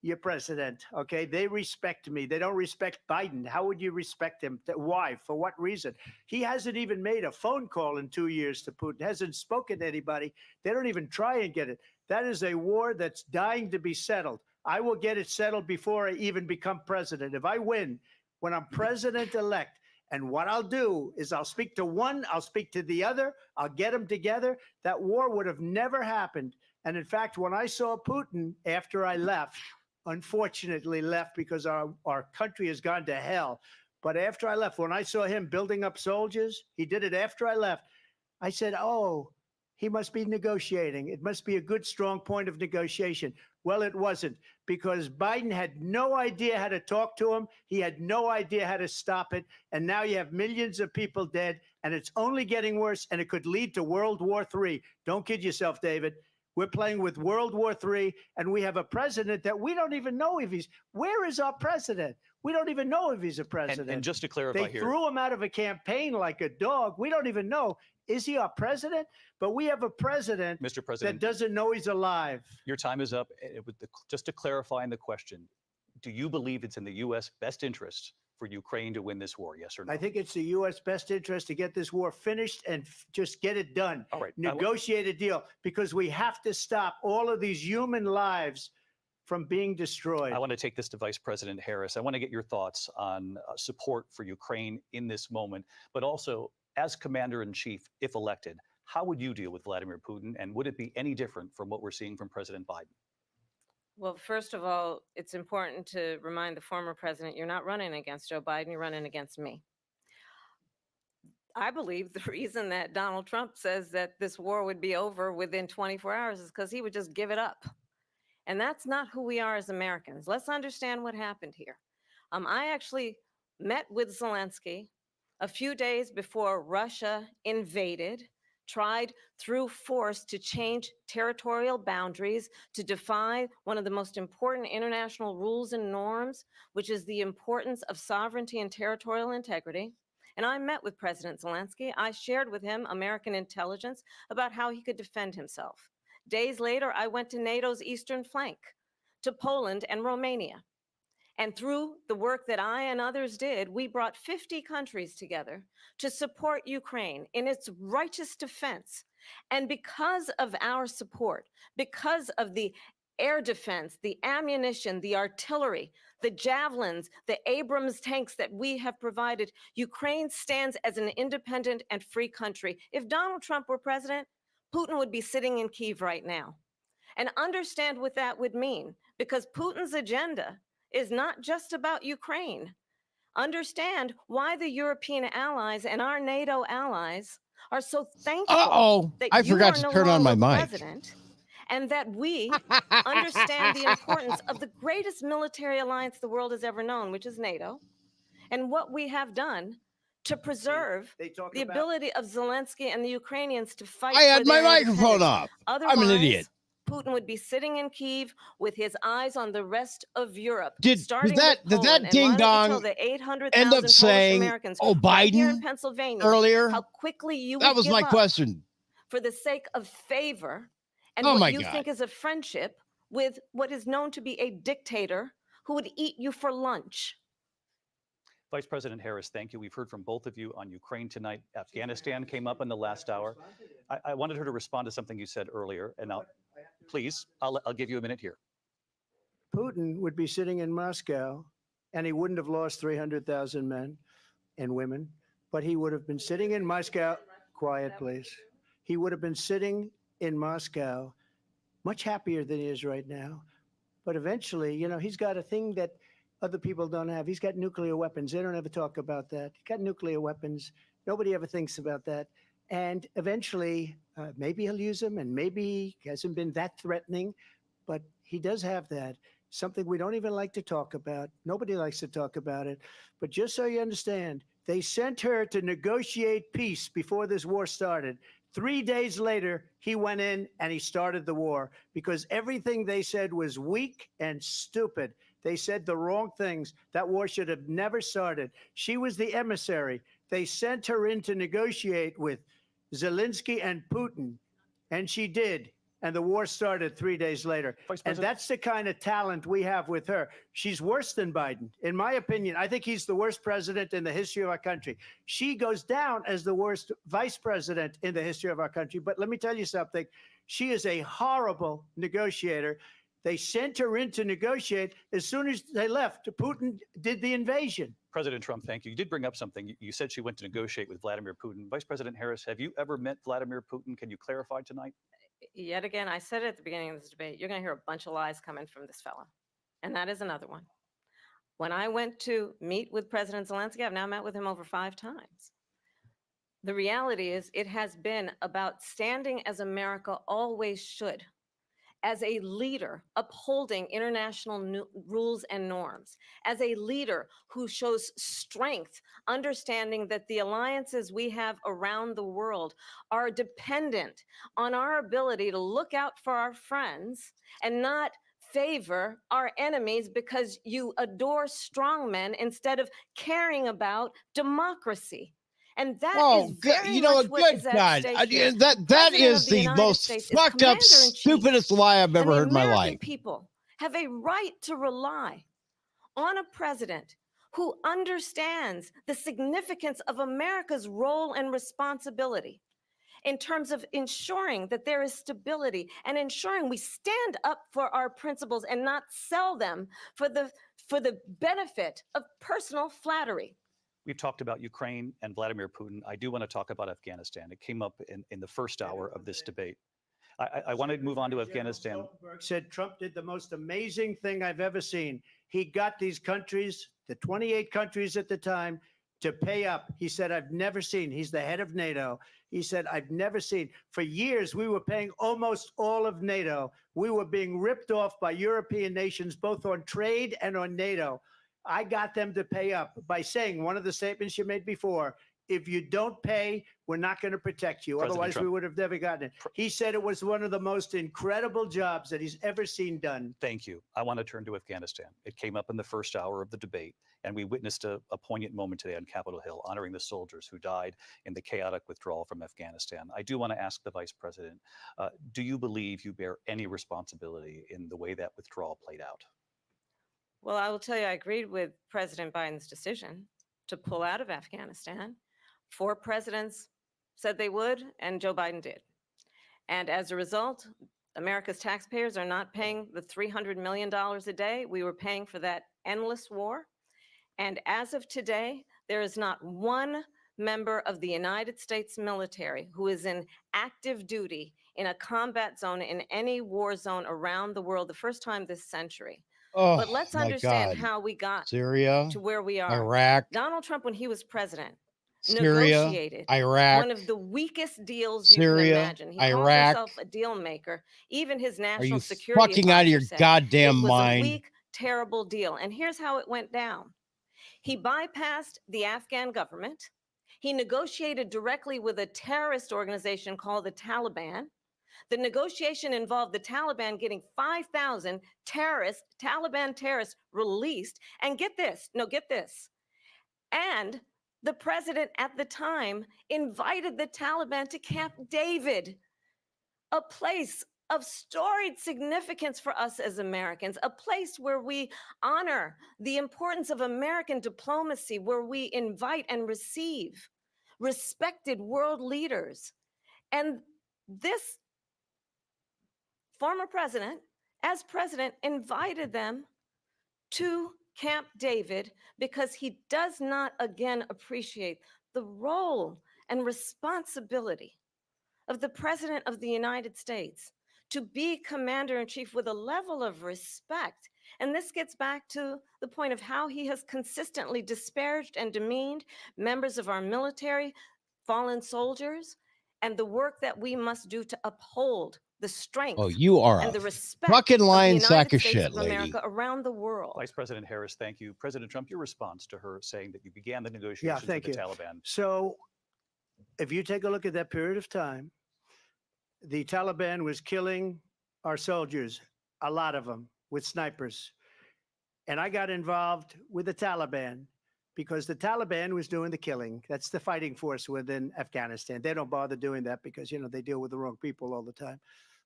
your president, okay? They respect me. They don't respect Biden. How would you respect him? Why? For what reason? He hasn't even made a phone call in 2 years to Putin, hasn't spoken to anybody. They don't even try and get it. That is a war that's dying to be settled. I will get it settled before I even become president. If I win, when I'm president-elect, and what I'll do is I'll speak to one, I'll speak to the other, I'll get them together. That war would have never happened. And in fact, when I saw Putin after I left, unfortunately left because our country has gone to hell. But after I left, when I saw him building up soldiers, he did it after I left. I said, oh, he must be negotiating. It must be a good, strong point of negotiation. Well, it wasn't, because Biden had no idea how to talk to him. He had no idea how to stop it. And now you have millions of people dead, and it's only getting worse, and it could lead to World War III. Don't kid yourself, David. We're playing with World War III, and we have a president that we don't even know if where is our president? We don't even know if he's a president. And just to clarify they here. threw him out of a campaign like a dog. We don't even know. Is he our president? But we have a president, Mr. President, that doesn't know he's alive. Your time is up. Just to clarify in the question, do you believe it's in the U.S. best interest for Ukraine to win this war, yes or no? I think it's the U.S. best interest to get this war finished and just get it done. All right. Negotiate a deal, because we have to stop all of these human lives from being destroyed. I want to take this to Vice President Harris. I want to get your thoughts on support for Ukraine in this moment, but also as Commander-in-Chief, if elected, how would you deal with Vladimir Putin, and would it be any different from what we're seeing from President Biden? Well, first of all, it's important to remind the former president, you're not running against Joe Biden, you're running against me. I believe the reason that Donald Trump says that this war would be over within 24 hours is because he would just give it up. And that's not who we are as Americans. Let's understand what happened here. I actually met with Zelensky a few days before Russia invaded, tried through force to change territorial boundaries, to defy one of the most important international rules and norms, which is the importance of sovereignty and territorial integrity. And I met with President Zelensky. I shared with him American intelligence about how he could defend himself. Days later, I went to NATO's eastern flank, to Poland and Romania. And through the work that I and others did, we brought 50 countries together to support Ukraine in its righteous defense. And because of our support, because of the air defense, the ammunition, the artillery, the javelins, the Abrams tanks that we have provided, Ukraine stands as an independent and free country. If Donald Trump were president, Putin would be sitting in Kyiv right now. And understand what that would mean, because Putin's agenda is not just about Ukraine. Understand why the European allies and our NATO allies are so thankful that I you forgot are to no turn on my longer mic. president, and that we understand the importance of the greatest military alliance the world has ever known, which is NATO, and what we have done to preserve They talk the about ability of Zelensky and the Ukrainians to fight. I had for my their microphone independence. off. Otherwise, I'm an idiot. Putin would be sitting in Kyiv with his eyes on the rest of Europe. Did starting that with Poland. And ding why don't you tell dong the 800,000 end up Polish saying, Americans "Oh, right here in Biden," Pennsylvania earlier? how quickly you That would was give my up question. for the sake of favor and Oh what my you God. think is a friendship with what is known to be a dictator who would eat you for lunch? Vice President Harris, thank you. We've heard from both of you on Ukraine tonight. Afghanistan came up in the last hour. I wanted her to respond to something you said earlier, and now, please, I'll give you a minute here. Putin would be sitting in Moscow, and he wouldn't have lost 300,000 men and women, but he would have been sitting in Moscow. Quiet, please. He would have been sitting in Moscow, much happier than he is right now. But eventually, you know, he's got a thing that other people don't have. He's got nuclear weapons. They don't ever talk about that. He's got nuclear weapons. Nobody ever thinks about that. And eventually, maybe he'll use them, and maybe he hasn't been that threatening, but he does have that. Something we don't even like to talk about. Nobody likes to talk about it. But just so you understand, they sent her to negotiate peace before this war started. 3 days later, he went in and he started the war because everything they said was weak and stupid. They said the wrong things. That war should have never started. She was the emissary. They sent her in to negotiate with Zelensky and Putin, and she did. And the war started 3 days later. And that's the kind of talent we have with her. She's worse than Biden. In my opinion, I think he's the worst president in the history of our country. She goes down as the worst vice president in the history of our country. But let me tell you something. She is a horrible negotiator. They sent her in to negotiate. As soon as they left, Putin did the invasion. President Trump, thank you. You did bring up something. You said she went to negotiate with Vladimir Putin. Vice President Harris, have you ever met Vladimir Putin? Can you clarify tonight? Yet again, I said it at the beginning of this debate, you're going to hear a bunch of lies coming from this fellow. And that is another one. When I went to meet with President Zelensky, I've now met with him over 5 times. The reality is it has been about standing as America always should, as a leader upholding international rules and norms, as a leader who shows strength, understanding that the alliances we have around the world are dependent on our ability to look out for our friends and not favor our enemies because you adore strongmen instead of caring about democracy. And that is very much what is at stake here. That is the most fucked up, stupidest lie I've ever heard in my life. People have a right to rely on a president who understands the significance of America's role and responsibility in terms of ensuring that there is stability and ensuring we stand up for our principles and not sell them for the benefit of personal flattery. We've talked about Ukraine and Vladimir Putin. I do want to talk about Afghanistan. It came up in the first hour of this debate. I want to move on to Afghanistan. Stoltenberg said Trump did the most amazing thing I've ever seen. He got these countries, the 28 countries at the time, to pay up. He said, I've never seen. He's the head of NATO. He said, I've never seen. For years, we were paying almost all of NATO. We were being ripped off by European nations, both on trade and on NATO. I got them to pay up by saying one of the statements you made before, if you don't pay, we're not going to protect you. President Otherwise, Trump. we would have never gotten it. He said it was one of the most incredible jobs that he's ever seen done. Thank you. I want to turn to Afghanistan. It came up in the first hour of the debate, and we witnessed a poignant moment today on Capitol Hill, honoring the soldiers who died in the chaotic withdrawal from Afghanistan. I do want to ask the Vice President, do you believe you bear any responsibility in the way that withdrawal played out? Well, I will tell you, I agreed with President Biden's decision to pull out of Afghanistan. 4 presidents said they would, and Joe Biden did. And as a result, America's taxpayers are not paying the $300 million a day we were paying for that endless war. And as of today, there is not one member of the United States military who is in active duty in a combat zone in any war zone around the world, the first time this century. Oh, but let's my understand God. how we got Syria, to where we are. Iraq, Donald Trump, when he was president, Syria, negotiated Iraq, one of the weakest deals Syria, you can imagine. He calls Iraq. himself a deal maker. Even his Are national you security fucking out of your advisor said goddamn it was mind? a weak, terrible deal. And here's how it went down. He bypassed the Afghan government. He negotiated directly with a terrorist organization called the Taliban. The negotiation involved the Taliban getting 5,000 Taliban terrorists released. And get this, and the president at the time invited the Taliban to Camp David, a place of storied significance for us as Americans, a place where we honor the importance of American diplomacy, where we invite and receive respected world leaders. And this former president, as president, invited them to Camp David because he does not again appreciate the role and responsibility of the President of the United States to be commander in chief with a level of respect. And this gets back to the point of how he has consistently disparaged and demeaned members of our military, fallen soldiers, and the work that we must do to uphold the strength you are and a the respect fucking of the lying United sack of States shit, of lady. America around the world. Vice President Harris, thank you. President Trump, your response to her saying that you began the negotiations thank with the you. Taliban. So if you take a look at that period of time, the Taliban was killing our soldiers, a lot of them, with snipers. And I got involved with the Taliban because the Taliban was doing the killing. That's the fighting force within Afghanistan. They don't bother doing that because, they deal with the wrong people all the time.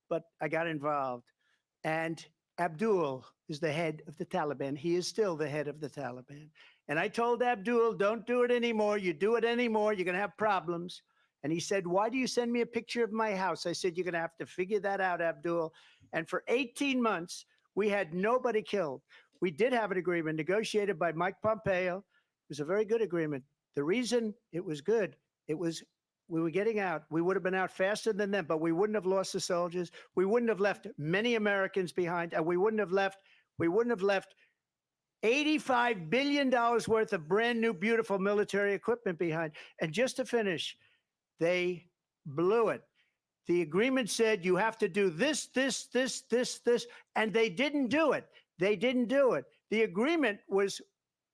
But I got involved. And Abdul is the head of the Taliban. He is still the head of the Taliban. And I told Abdul, don't do it anymore. You do it anymore, you're going to have problems. And he said, why do you send me a picture of my house? I said, you're going to have to figure that out, Abdul. And for 18 months, we had nobody killed. We did have an agreement negotiated by Mike Pompeo. It was a very good agreement. The reason it was good, we were getting out. We would have been out faster than them, but we wouldn't have lost the soldiers. We wouldn't have left many Americans behind, and we wouldn't have left $85 billion worth of brand new, beautiful military equipment behind. And just to finish, they blew it. The agreement said you have to do this, and they didn't do it. The agreement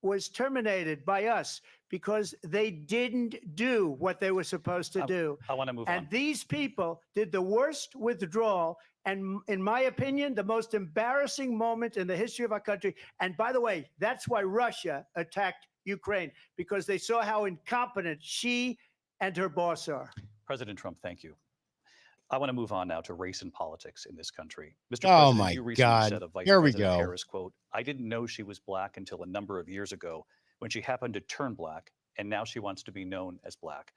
was terminated by us because they didn't do what they were supposed to do. I want to move on. And these people did the worst withdrawal, and in my opinion, the most embarrassing moment in the history of our country. And by the way, that's why Russia attacked Ukraine, because they saw how incompetent she and her boss are. President Trump, thank you. I want to move on now to race and politics in this country. Mr. Oh, President, my you recently God. said of Vice Here we President go. Harris, quote, I didn't know she was black until a number of years ago when she happened to turn black, and now she wants to be known as black.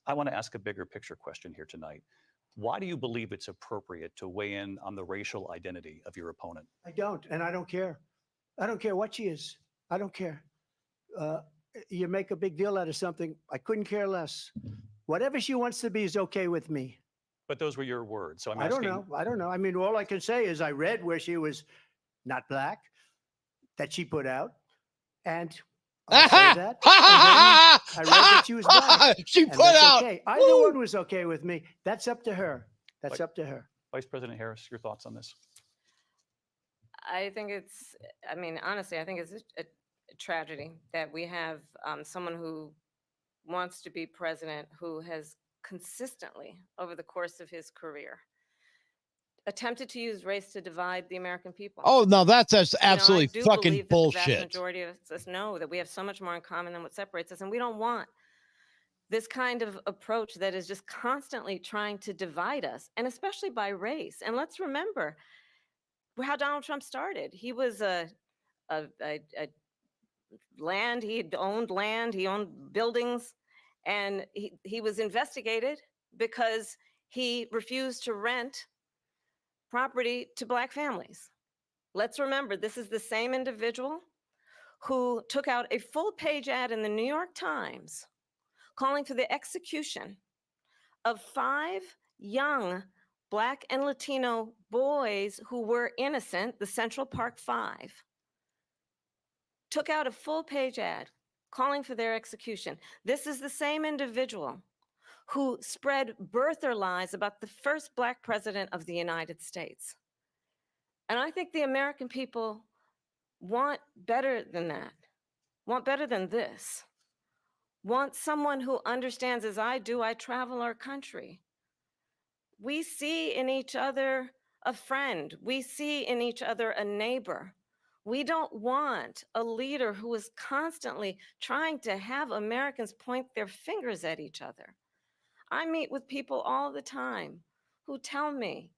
I want to ask a bigger picture question here tonight. Why do you believe it's appropriate to weigh in on the racial identity of your opponent? I don't, and I don't care. I don't care what she is. I don't care. You make a big deal out of something. I couldn't care less. Whatever she wants to be is okay with me. But those were your words. So I'm I asking. don't know. I mean, all I can say is I read where she was not black, that she put out, and I'll say that. And then I read that she was black. She and put that's out. Okay. Either one was okay with me. That's up to her. That's up to her. Vice President Harris, your thoughts on this? I think honestly, I think it's a tragedy that we have someone who wants to be president who has consistently, over the course of his career, attempted to use race to divide the American people. Oh, no, that's absolutely I do fucking believe that the bullshit. vast majority of us know that we have so much more in common than what separates us, and we don't want this kind of approach that is just constantly trying to divide us, and especially by race. And let's remember how Donald Trump started. He was land, he owned buildings, and he was investigated because he refused to rent property to Black families. Let's remember, this is the same individual who took out a full-page ad in the New York Times calling for the execution of 5 young Black and Latino boys who were innocent, the Central Park 5. Took out a full-page ad calling for their execution. This is the same individual who spread birther lies about the first Black president of the United States. And I think the American people want better than that, want better than this. want someone who understands, as I do. I travel our country. We see in each other a friend. We see in each other a neighbor. We don't want a leader who is constantly trying to have Americans point their fingers at each other. I meet with people all the time who tell me,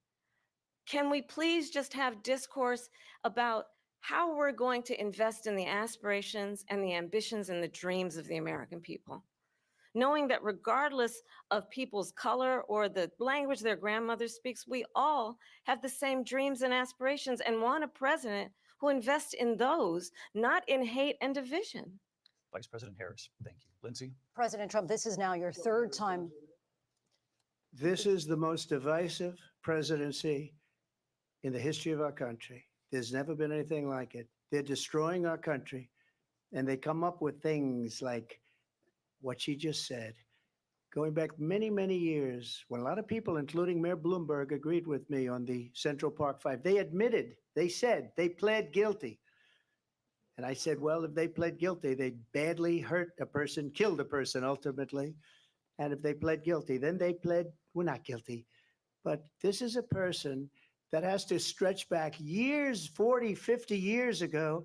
can we please just have discourse about how we're going to invest in the aspirations and the ambitions and the dreams of the American people? Knowing that regardless of people's color or the language their grandmother speaks, we all have the same dreams and aspirations and want a president who invests in those, not in hate and division. Vice President Harris, thank you. Lindsay? President Trump, this is now your third time. This is the most divisive presidency in the history of our country. There's never been anything like it. They're destroying our country, and they come up with things like what she just said. Going back many, many years, when a lot of people, including Mayor Bloomberg, agreed with me on the Central Park Five, they admitted, they said, they pled guilty. And I said, well, if they pled guilty, they badly hurt a person, killed a person ultimately. And if they pled guilty, then they pled, we're not guilty. But this is a person that has to stretch back years, 40, 50 years ago,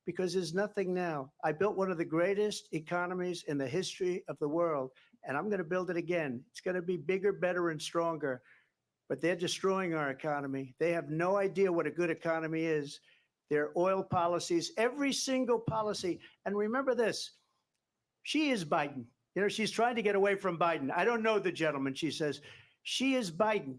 because there's nothing now. I built one of the greatest economies in the history of the world, and I'm going to build it again. It's going to be bigger, better, and stronger. But they're destroying our economy. They have no idea what a good economy is. Their oil policies, every single policy. And remember this, she is Biden. You know, she's trying to get away from Biden. I don't know the gentleman, she says. She is Biden.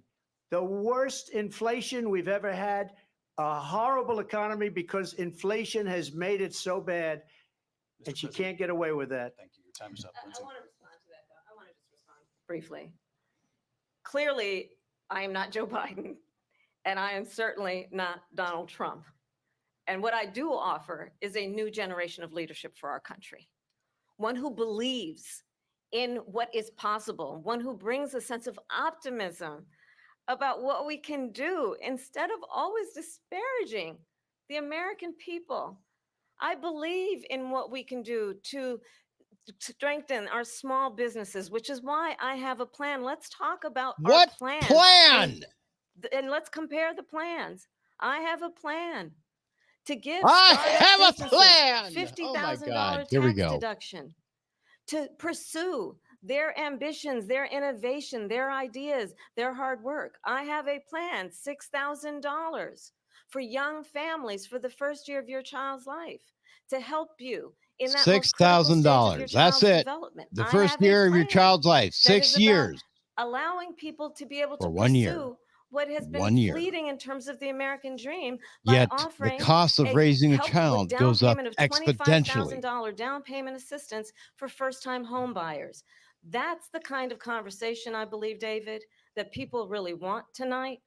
The worst inflation we've ever had, a horrible economy because inflation has made it so bad, and she can't get away with that. Thank you. Your time is up. I want to respond to that, though. I want to just respond briefly. Clearly, I am not Joe Biden, and I am certainly not Donald Trump. And what I do offer is a new generation of leadership for our country, one who believes in what is possible, one who brings a sense of optimism about what we can do instead of always disparaging the American people. I believe in what we can do to strengthen our small businesses, which is why I have a plan. Let's talk about What our plan. plan? And let's compare the plans. I have a plan to give I startup have a businesses plan. $50,000 Here we tax go. deduction to pursue their ambitions, their innovation, their ideas, their hard work. I have a plan, $6,000 for young families for the first year of your child's life to help you in that most critical stage of your $6,000. child's That's it. development. The I first have a year of your plan child's life, that 6 is about years. allowing people to be able to For 1 year. pursue what has been 1 year. fleeting in terms of the American dream by Yet the offering cost of raising a help with child down goes up payment of exponentially. $25,000 down payment assistance for first-time home buyers. That's the kind of conversation, I believe, David, that people really want tonight,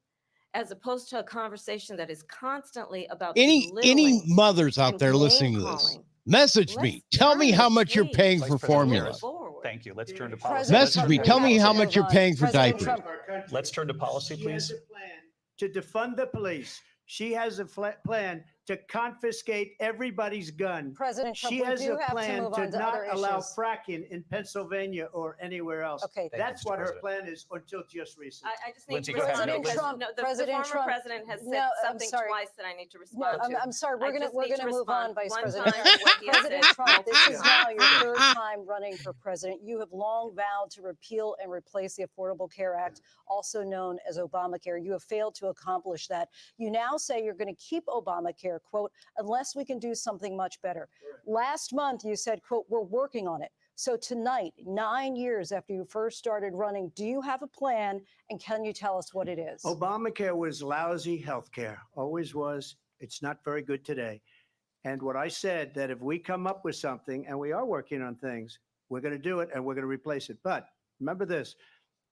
as opposed to a conversation that is constantly about Any belittling mothers out and there name listeing to this, calling. message Let's me. Tell me turn how the much you're page. paying Vice for President formula. Harris, thank you. Let's turn to policy. President Message Trump, me. we Tell me have how to much move you're on. paying for President diapers. Trump, Let's turn to policy, She has please. a plan to defund the police. She has a plan to confiscate everybody's gun. President Trump, She we has do a have to plan move to on to not other allow issues. fracking in Pennsylvania or anywhere else. Okay. That's Mr. what her President. plan is until just recently. I just need Lindsay, to go ahead. respond President because Trump, the President former Trump, president has said no, I'm something sorry. twice that I need to No, respond to. I'm sorry. I We're just gonna need to move on, respond Vice one President. time to what he has President said Trump, this is multiple now your times. third time running for president. You have long vowed to repeal and replace the Affordable Care Act, also known as Obamacare. You have failed to accomplish that. You now say you're going to keep Obamacare, quote, unless we can do something much better. Last month, you said, quote, we're working on it. So tonight, 9 years after you first started running, do you have a plan, and can you tell us what it is? Obamacare was lousy health care, always was. It's not very good today. And what I said, that if we come up with something, and we are working on things, we're going to do it and we're going to replace it. But remember this,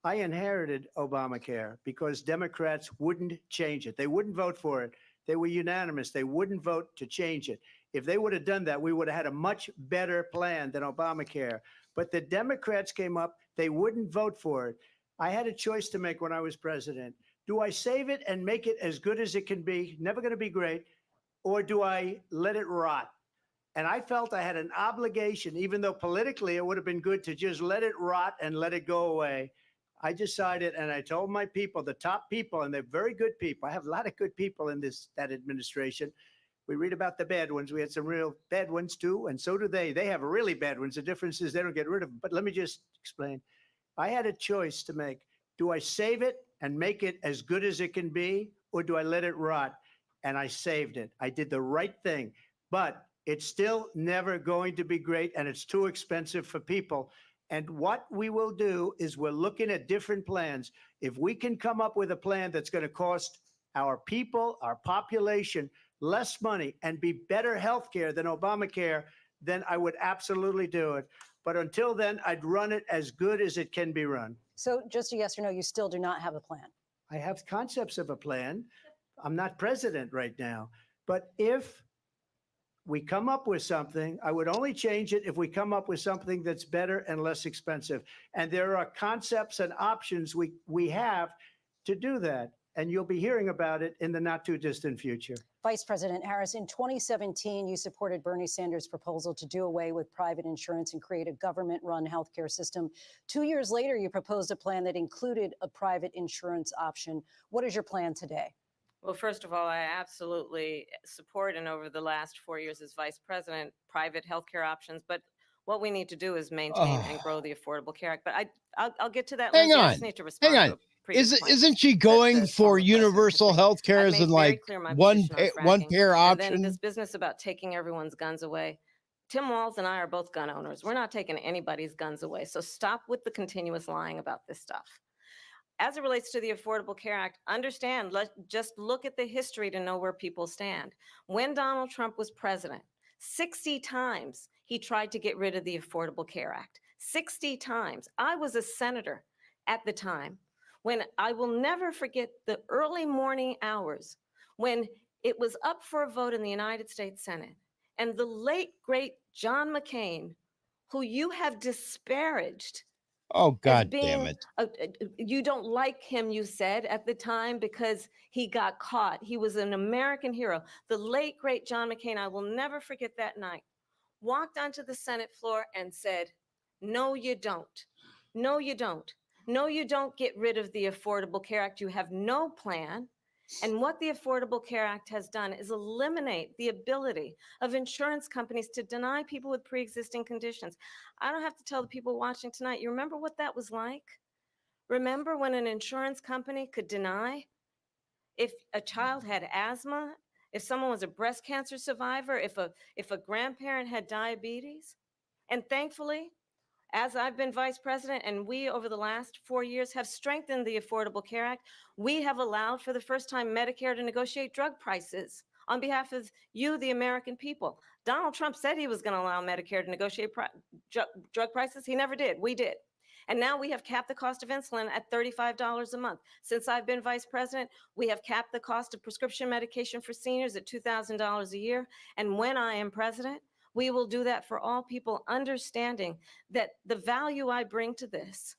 I inherited Obamacare because Democrats wouldn't change it. They wouldn't vote for it. They were unanimous. They wouldn't vote to change it. If they would have done that, we would have had a much better plan than Obamacare. But the Democrats came up, they wouldn't vote for it. I had a choice to make when I was president. Do I save it and make it as good as it can be, never going to be great, or do I let it rot? And I felt I had an obligation, even though politically it would have been good to just let it rot and let it go away. I decided, and I told my people, the top people, and they're very good people. I have a lot of good people in that administration. We read about the bad ones. We had some real bad ones too, and so do they. They have really bad ones. The difference is they don't get rid of them. But let me just explain. I had a choice to make. Do I save it and make it as good as it can be, or do I let it rot? And I saved it. I did the right thing. But it's still never going to be great, and it's too expensive for people. And what we will do is we're looking at different plans. If we can come up with a plan that's going to cost our people, our population, less money and be better health care than Obamacare, then I would absolutely do it. But until then, I'd run it as good as it can be run. So just a yes or no, you still do not have a plan? I have concepts of a plan. I'm not president right now. But if we come up with something, I would only change it if we come up with something that's better and less expensive. And there are concepts and options we have to do that. And you'll be hearing about it in the not too distant future. Vice President Harris, in 2017, you supported Bernie Sanders' proposal to do away with private insurance and create a government-run healthcare system. 2 years later, you proposed a plan that included a private insurance option. What is your plan today? Well, first of all, I absolutely support, and over the last 4 years as vice president, private healthcare options. But what we need to do is maintain and grow the Affordable Care Act. But I'll get to that. Hang Lindsay. on. I just need to respond. Hang on. Isn't she going for universal health care as in like one pair option? And then this business about taking everyone's guns away. Tim Walz and I are both gun owners. We're not taking anybody's guns away. So stop with the continuous lying about this stuff. As it relates to the Affordable Care Act, understand, just look at the history to know where people stand. When Donald Trump was president, 60 times he tried to get rid of the Affordable Care Act. 60 times. I was a senator at the time when I will never forget the early morning hours when it was up for a vote in the United States Senate. And the late, great John McCain, who you have disparaged. Oh, God damn it. You don't like him, you said at the time, because he got caught. He was an American hero. The late, great John McCain, I will never forget that night, walked onto the Senate floor and said, no, you don't. No, you don't. No, you don't get rid of the Affordable Care Act. You have no plan. And what the Affordable Care Act has done is eliminate the ability of insurance companies to deny people with pre-existing conditions. I don't have to tell the people watching tonight, you remember what that was like? Remember when an insurance company could deny if a child had asthma, if someone was a breast cancer survivor, if a grandparent had diabetes? And thankfully, as I've been vice president and we over the last 4 years have strengthened the Affordable Care Act, we have allowed for the first time Medicare to negotiate drug prices on behalf of you, the American people. Donald Trump said he was going to allow Medicare to negotiate drug prices. He never did. We did. And now we have capped the cost of insulin at $35 a month. Since I've been vice president, we have capped the cost of prescription medication for seniors at $2,000 a year. And when I am president, we will do that for all people, understanding that the value I bring to this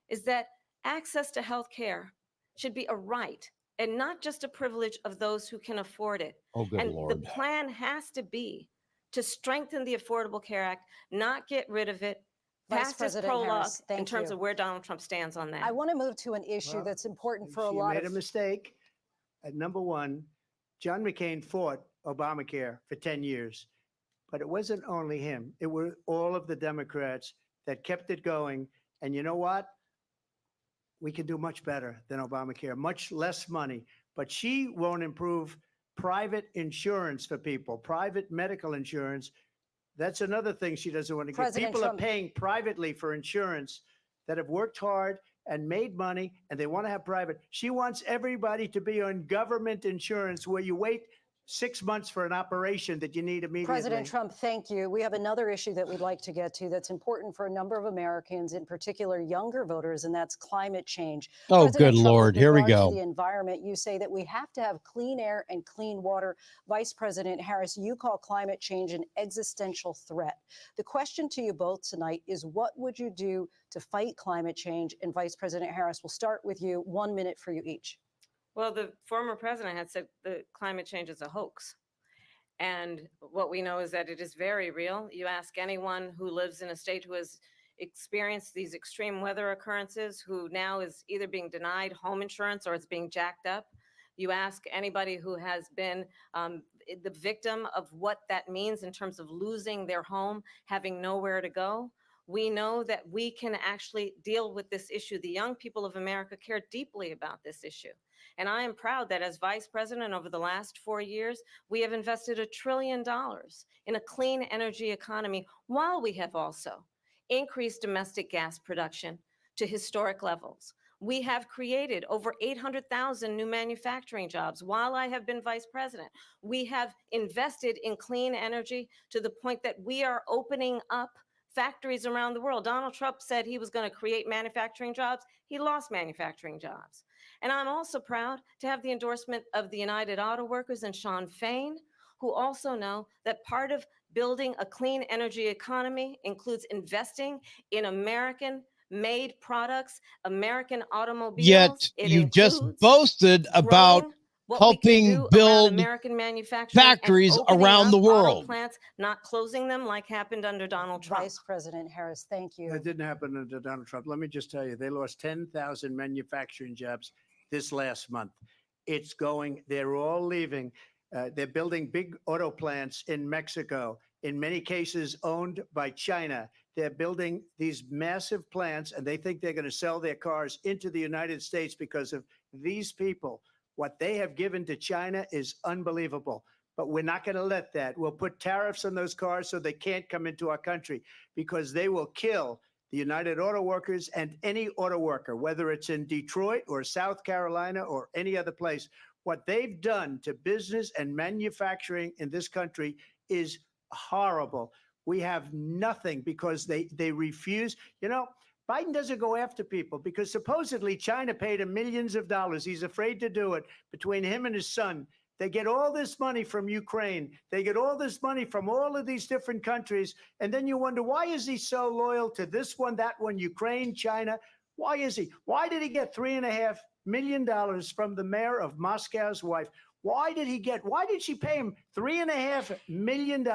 is that access to health care should be a right and not just a privilege of those who can afford it. Oh, good and Lord. The plan has to be to strengthen the Affordable Care Act, not get rid of it. Vice Past President prologue Harris, in thank terms you. of where Donald Trump stands on that. I want to move to an issue that's important for a She lot made of a mistake. At number one, John McCain fought Obamacare for 10 years. But it wasn't only him. It were all of the Democrats that kept it going. And you know what? We can do much better than Obamacare, much less money. But she won't improve private insurance for people, private medical insurance. That's another thing she doesn't want to get. President People Trump- are paying privately for insurance that have worked hard and made money, and they want to have private. She wants everybody to be on government insurance where you wait 6 months for an operation that you need immediately. President Trump, thank you. We have another issue that we'd like to get to that's important for a number of Americans, in particular younger voters, and that's climate change. Oh, President good Trump, Lord. with Here we regard to go. the environment, you say that we have to have clean air and clean water. Vice President Harris, you call climate change an existential threat. The question to you both tonight is, what would you do to fight climate change? And Vice President Harris, we'll start with you. 1 minute for you each. Well, the former president had said the climate change is a hoax. And what we know is that it is very real. You ask anyone who lives in a state who has experienced these extreme weather occurrences, who now is either being denied home insurance or it's being jacked up. You ask anybody who has been the victim of what that means in terms of losing their home, having nowhere to go. We know that we can actually deal with this issue. The young people of America care deeply about this issue. And I am proud that as vice president over the last 4 years, we have invested $1 trillion in a clean energy economy, while we have also increased domestic gas production to historic levels. We have created over 800,000 new manufacturing jobs while I have been vice president. We have invested in clean energy to the point that we are opening up factories around the world. Donald Trump said he was going to create manufacturing jobs. He lost manufacturing jobs. And I'm also proud to have the endorsement of the United Auto Workers and Sean Fain, who also know that part of building a clean energy economy includes investing in American-made products, American automobiles. Yet It you just includes boasted about growing what we can helping do around build American manufacturing and factories opening around up the auto world. plants, not closing them like happened under Donald Trump. Vice President Harris, thank you. That didn't happen under Donald Trump. Let me just tell you, they lost 10,000 manufacturing jobs this last month. It's going, they're all leaving. They're building big auto plants in Mexico, in many cases owned by China. They're building these massive plants, and they think they're going to sell their cars into the United States because of these people. What they have given to China is unbelievable. But we're not going to let that. We'll put tariffs on those cars so they can't come into our country, because they will kill the United Auto Workers and any auto worker, whether it's in Detroit or South Carolina or any other place. What they've done to business and manufacturing in this country is horrible. We have nothing because they refuse. You know, Biden doesn't go after people because supposedly China paid him millions of dollars. He's afraid to do it. Between him and his son, they get all this money from Ukraine. They get all this money from all of these different countries. And then you wonder, why is he so loyal to this one, that one, Ukraine, China? Why is he? Why did he get $3.5 million from the mayor of Moscow's wife? Why did she pay him $3.5 million?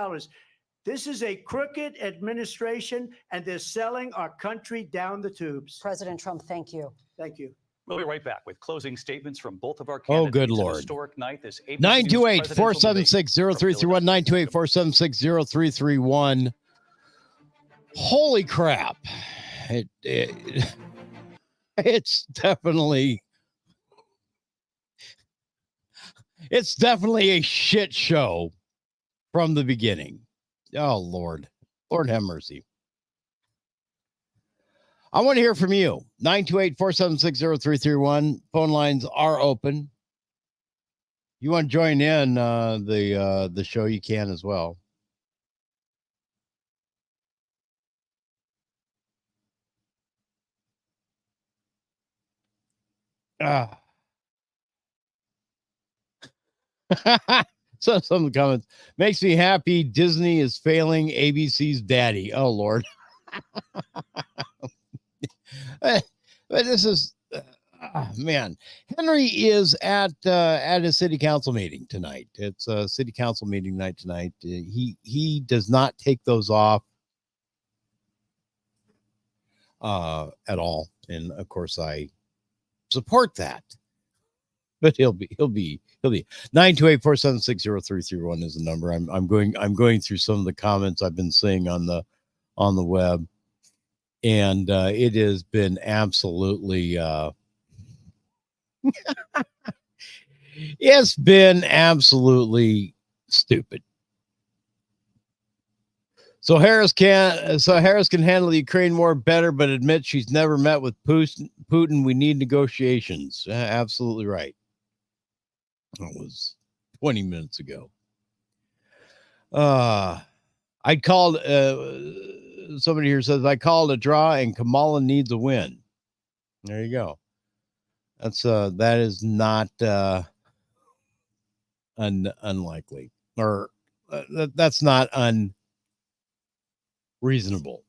This is a crooked administration, and they're selling our country down the tubes. President Trump, thank you. Thank you. We'll be right back with closing statements from both of our Oh, candidates. good An Lord. historic night. This 928-476-0331, 928-476-0331. Holy crap. It's definitely a shit show from the beginning. Oh, Lord have mercy. I want to hear from you. 928-476-0331. Phone lines are open. You want to join in the show, you can as well. So some of the comments makes me happy. Disney is failing ABC's daddy. Oh, Lord. But this is, man, Henry is at a city council meeting tonight. It's a city council meeting night tonight. He does not take those off at all. And of course I support that, but he'll be 928-476-0331 is the number. I'm going through some of the comments I've been seeing on the web. And it has been absolutely it's been absolutely stupid. So Harris can handle the Ukraine war better, but admits she's never met with Putin. We need negotiations. Absolutely right. That was 20 minutes ago. I called somebody here says I called a draw and Kamala needs a win. There you go. That is not unlikely, or that's not unreasonable.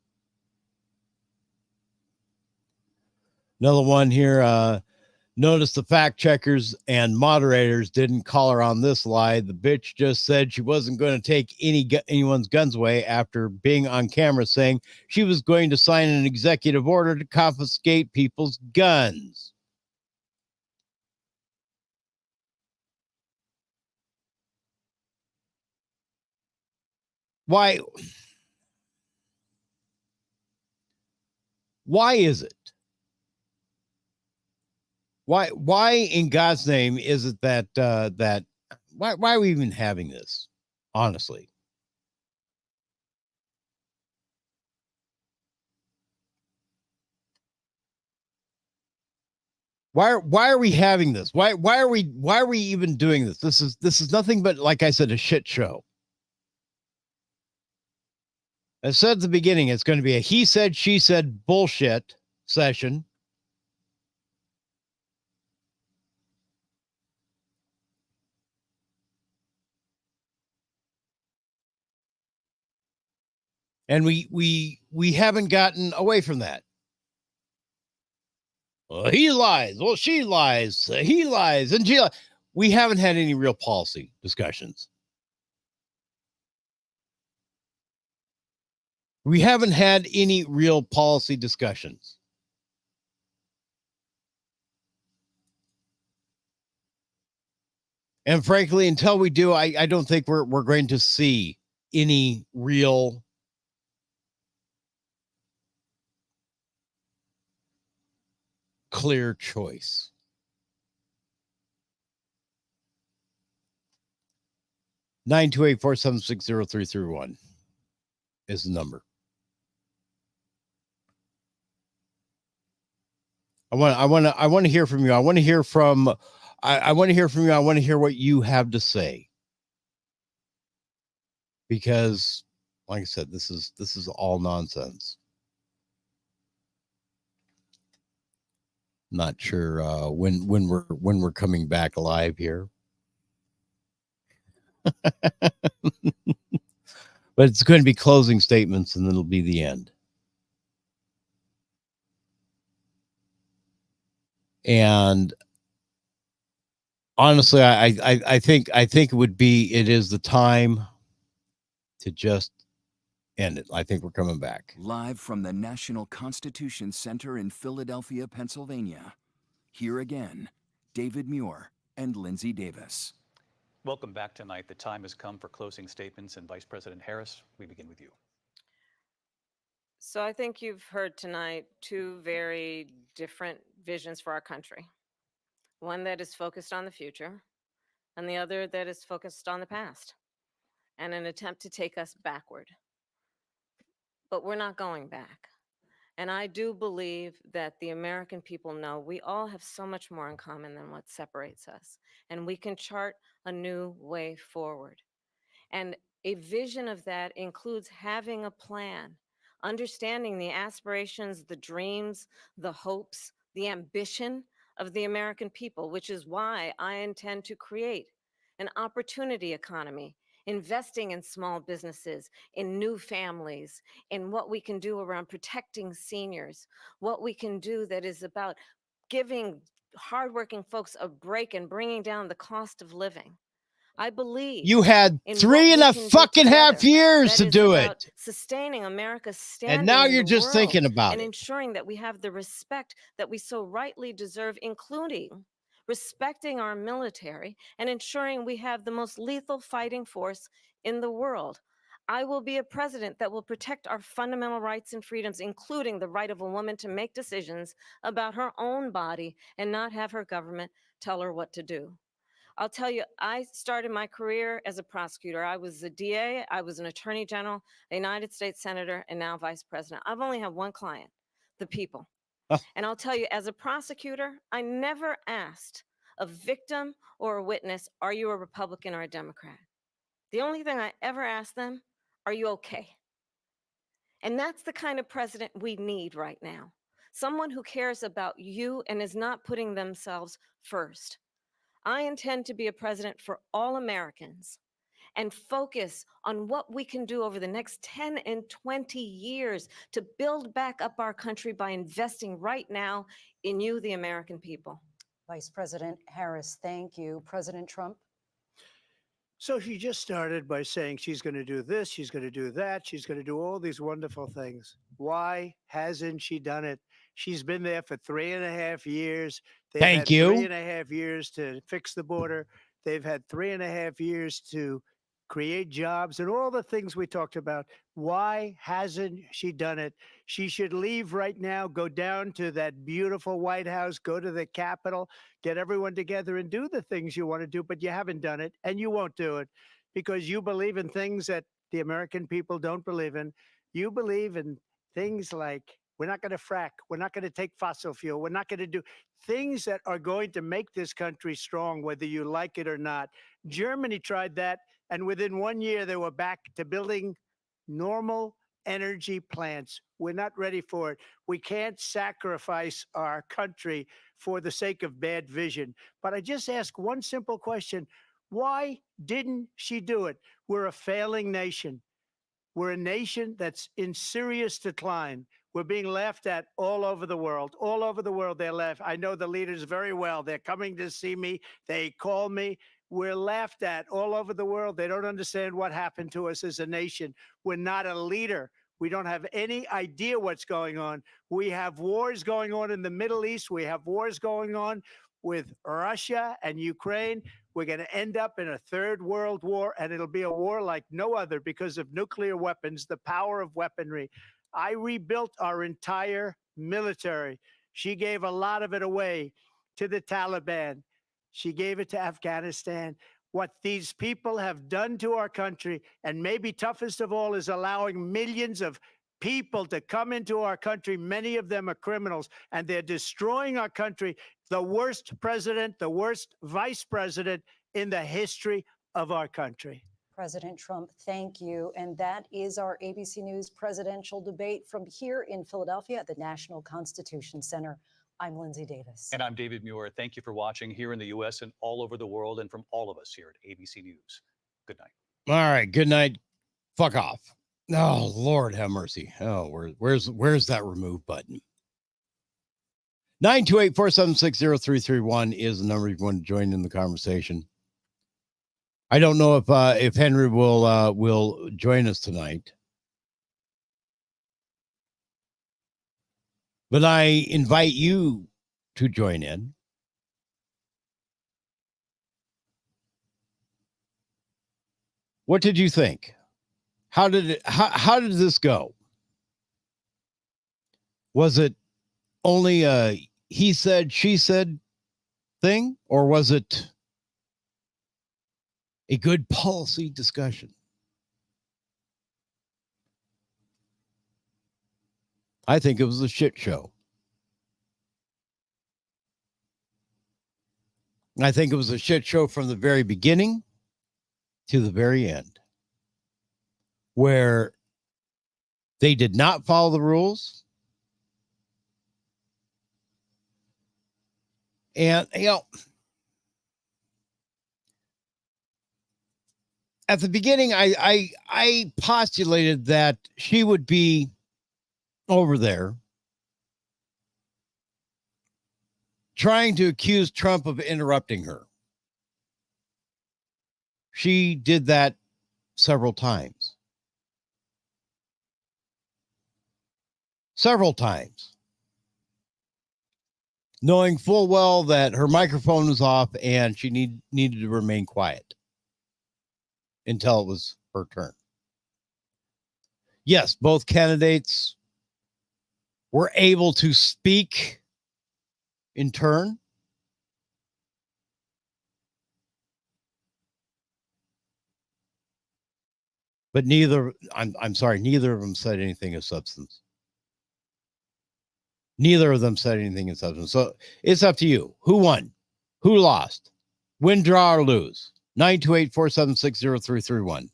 Another one here. Notice the fact checkers and moderators didn't call her on this lie. The bitch just said she wasn't going to take anyone's guns away after being on camera saying she was going to sign an executive order to confiscate people's guns. Why is it? Why in God's name is it that why are we even having this? Honestly. Why are we having this? Why are we even doing this? This is nothing but, like I said, a shit show. As said at the beginning, it's going to be a he said, she said bullshit session. And we haven't gotten away from that. Well, he lies. Well, she lies. He lies. And she lies. We haven't had any real policy discussions. We haven't had any real policy discussions. And frankly, until we do, I don't think we're going to see any real clear choice. Nine 476 is the number. I want to hear from you. I want to hear from you. I want to hear what you have to say. Because, like I said, this is all nonsense. Not sure when we're coming back alive here. But it's going to be closing statements and then it'll be the end. And honestly, I think it is the time to just end it. I think we're coming back. Live from the National Constitution Center in Philadelphia, Pennsylvania. Here again, David Muir and Lindsay Davis. Welcome back tonight. The time has come for closing statements, and Vice President Harris, we begin with you. So I think you've heard tonight two very different visions for our country. One that is focused on the future, and the other that is focused on the past, and an attempt to take us backward. But we're not going back. And I do believe that the American people know we all have so much more in common than what separates us. And we can chart a new way forward. And a vision of that includes having a plan, understanding the aspirations, the dreams, the hopes, the ambition of the American people, which is why I intend to create an opportunity economy, investing in small businesses, in new families, in what we can do around protecting seniors, what we can do that is about giving hardworking folks a break and bringing down the cost of living. I believe you had in 3.5 fucking years to do it. Sustaining America's standing And now in you're the just world thinking about and it. ensuring that we have the respect that we so rightly deserve, including respecting our military and ensuring we have the most lethal fighting force in the world. I will be a president that will protect our fundamental rights and freedoms, including the right of a woman to make decisions about her own body and not have her government tell her what to do. I'll tell you, I started my career as a prosecutor. I was a DA, I was an attorney general, a United States senator, and now vice president. I've only had one client, the people. And I'll tell you, as a prosecutor, I never asked a victim or a witness, are you a Republican or a Democrat? The only thing I ever asked them, are you okay? And that's the kind of president we need right now. Someone who cares about you and is not putting themselves first. I intend to be a president for all Americans and focus on what we can do over the next 10 and 20 years to build back up our country by investing right now in you, the American people. Vice President Harris, thank you. President Trump? So she just started by saying she's going to do this, she's going to do that, she's going to do all these wonderful things. Why hasn't she done it? She's been there for 3.5 years. They've Thank had three you. and a half years to fix the border. They've had 3.5 years to create jobs and all the things we talked about. Why hasn't she done it? She should leave right now, go down to that beautiful White House, go to the Capitol, get everyone together and do the things you want to do, but you haven't done it and you won't do it because you believe in things that the American people don't believe in. You believe in things like we're not going to frack, we're not going to take fossil fuel, we're not going to do things that are going to make this country strong, whether you like it or not. Germany tried that, and within 1 year, they were back to building normal energy plants. We're not ready for it. We can't sacrifice our country for the sake of bad vision. But I just ask one simple question. Why didn't she do it? We're a failing nation. We're a nation that's in serious decline. We're being laughed at all over the world. All over the world, they're laughed. I know the leaders very well. They're coming to see me. They call me. We're laughed at all over the world. They don't understand what happened to us as a nation. We're not a leader. We don't have any idea what's going on. We have wars going on in the Middle East. We have wars going on with Russia and Ukraine. We're going to end up in a third world war, and it'll be a war like no other because of nuclear weapons, the power of weaponry. I rebuilt our entire military. She gave a lot of it away to the Taliban. She gave it to Afghanistan. What these people have done to our country, and maybe toughest of all, is allowing millions of people to come into our country. Many of them are criminals, and they're destroying our country. The worst president, the worst vice president in the history of our country. President Trump, thank you. And that is our ABC News presidential debate from here in Philadelphia at the National Constitution Center. I'm Lindsay Davis. And I'm David Muir. Thank you for watching here in the U.S. and all over the world, and from all of us here at ABC News. Good night. All right. Good night. Fuck off. Oh, Lord have mercy. Oh, where's that remove button? 928-476-0331 is the number you want to join in the conversation. I don't know if Henry will join us tonight, but I invite you to join in. What did you think? How did this go? Was it only a he said, she said thing, or was it a good policy discussion? I think it was a shit show. I think it was a shit show from the very beginning to the very end, where they did not follow the rules. And, at the beginning, I postulated that she would be over there trying to accuse Trump of interrupting her. She did that several times. Knowing full well that her microphone was off and she needed to remain quiet until it was her turn. Yes, both candidates were able to speak in turn. But neither of them said anything of substance. So it's up to you. Who won? Who lost? Win, draw, or lose? 928-476-0331.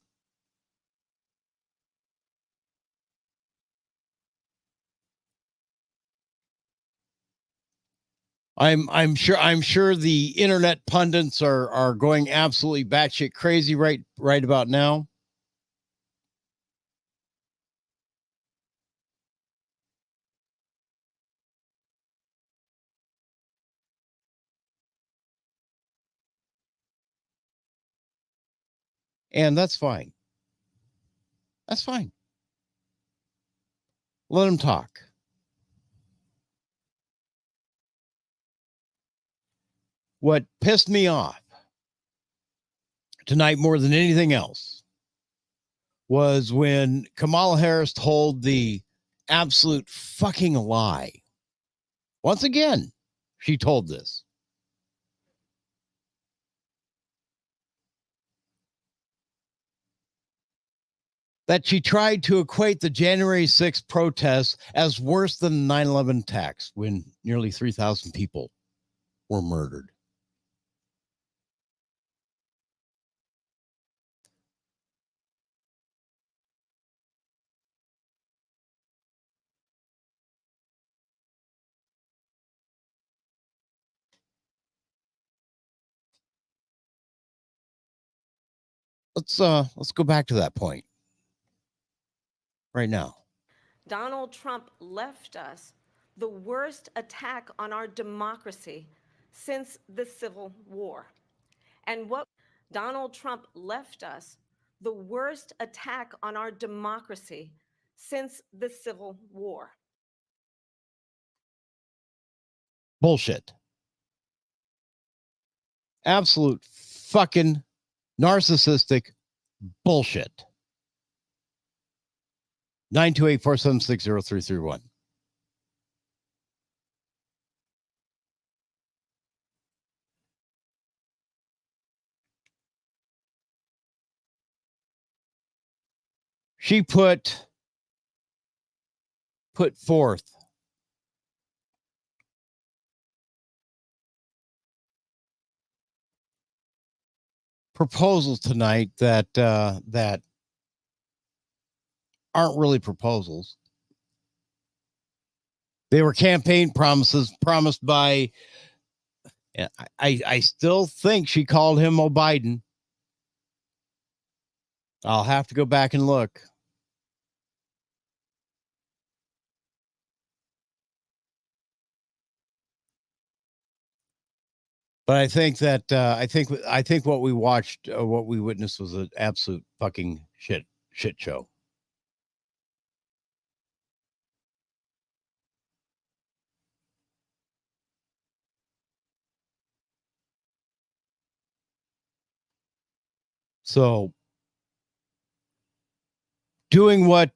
I'm sure the internet pundits are going absolutely batshit crazy right about now. And that's fine. That's fine. Let them talk. What pissed me off tonight more than anything else was when Kamala Harris told the absolute fucking lie. Once again, she told this. That she tried to equate the January 6th protests as worse than the 9/11 attacks when nearly 3,000 people were murdered. Let's go back to that point right now. Donald Trump left us the worst attack on our democracy since the Civil War. And what Donald Trump left us the worst attack on our democracy since the Civil War. Bullshit. Absolute fucking narcissistic bullshit. 928-476-0331. She put forth proposals tonight that aren't really proposals. They were campaign promises promised by, I still think she called him Biden. I'll have to go back and look. But I think that I think what we watched, what we witnessed, was an absolute fucking shit show. So, doing what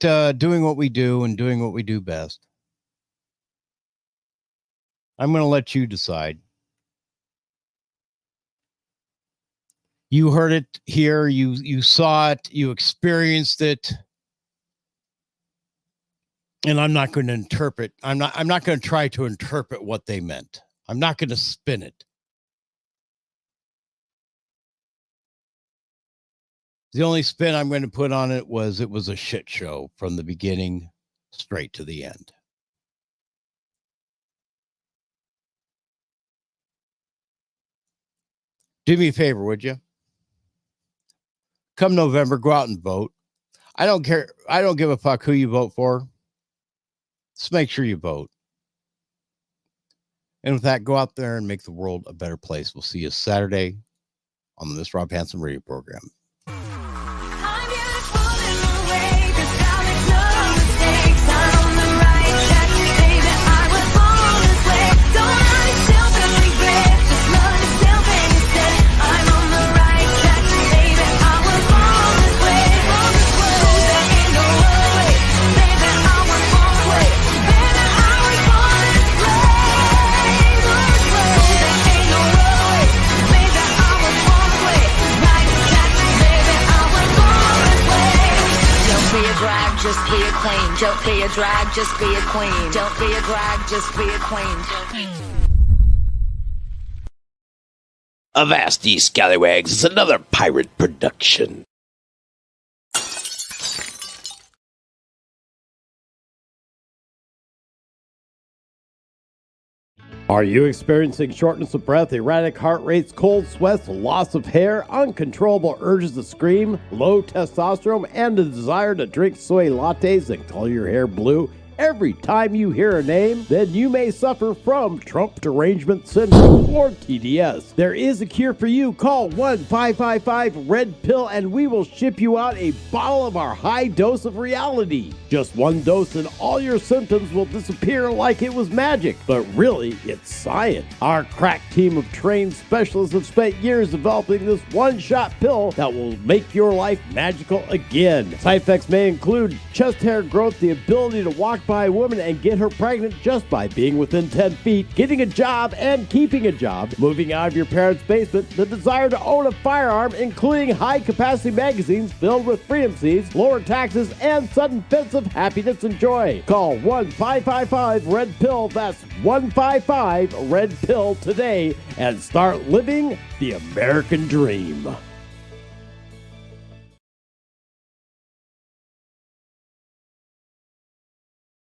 we do and doing what we do best. I'm going to let you decide. You heard it here. You saw it. You experienced it. And I'm not going to interpret. I'm not going to try to interpret what they meant. I'm not going to spin it. The only spin I'm going to put on it was a shit show from the beginning straight to the end. Do me a favor, would you? Come November, go out and vote. I don't care. I don't give a fuck who you vote for. Just make sure you vote. And with that, go out there and make the world a better place. We'll see you Saturday on the Miss Rob Hansen radio program. Just be a queen. Don't be a drag, just be a queen. Don't be a drag, just be a queen. Avast ye scallywags is another pirate production. Are you experiencing shortness of breath, erratic heart rates, cold sweats, loss of hair, uncontrollable urges to scream, low testosterone, and the desire to drink soy lattes and color your hair blue? Every time you hear a name, then you may suffer from Trump derangement syndrome or TDS. There is a cure for you. Call 1-555-RED-PILL and we will ship you out a bottle of our high dose of reality. Just one dose and all your symptoms will disappear like it was magic. But really, it's science. Our crack team of trained specialists have spent years developing this one-shot pill that will make your life magical again. Side effects may include chest hair growth, the ability to walk by a woman and get her pregnant just by being within 10 feet, getting a job and keeping a job, moving out of your parents' basement, the desire to own a firearm, including high-capacity magazines filled with freedom seeds, lower taxes, and sudden fits of happiness and joy. Call 1-555-RED-PILL. That's 155-RED-PILL today and start living the American dream.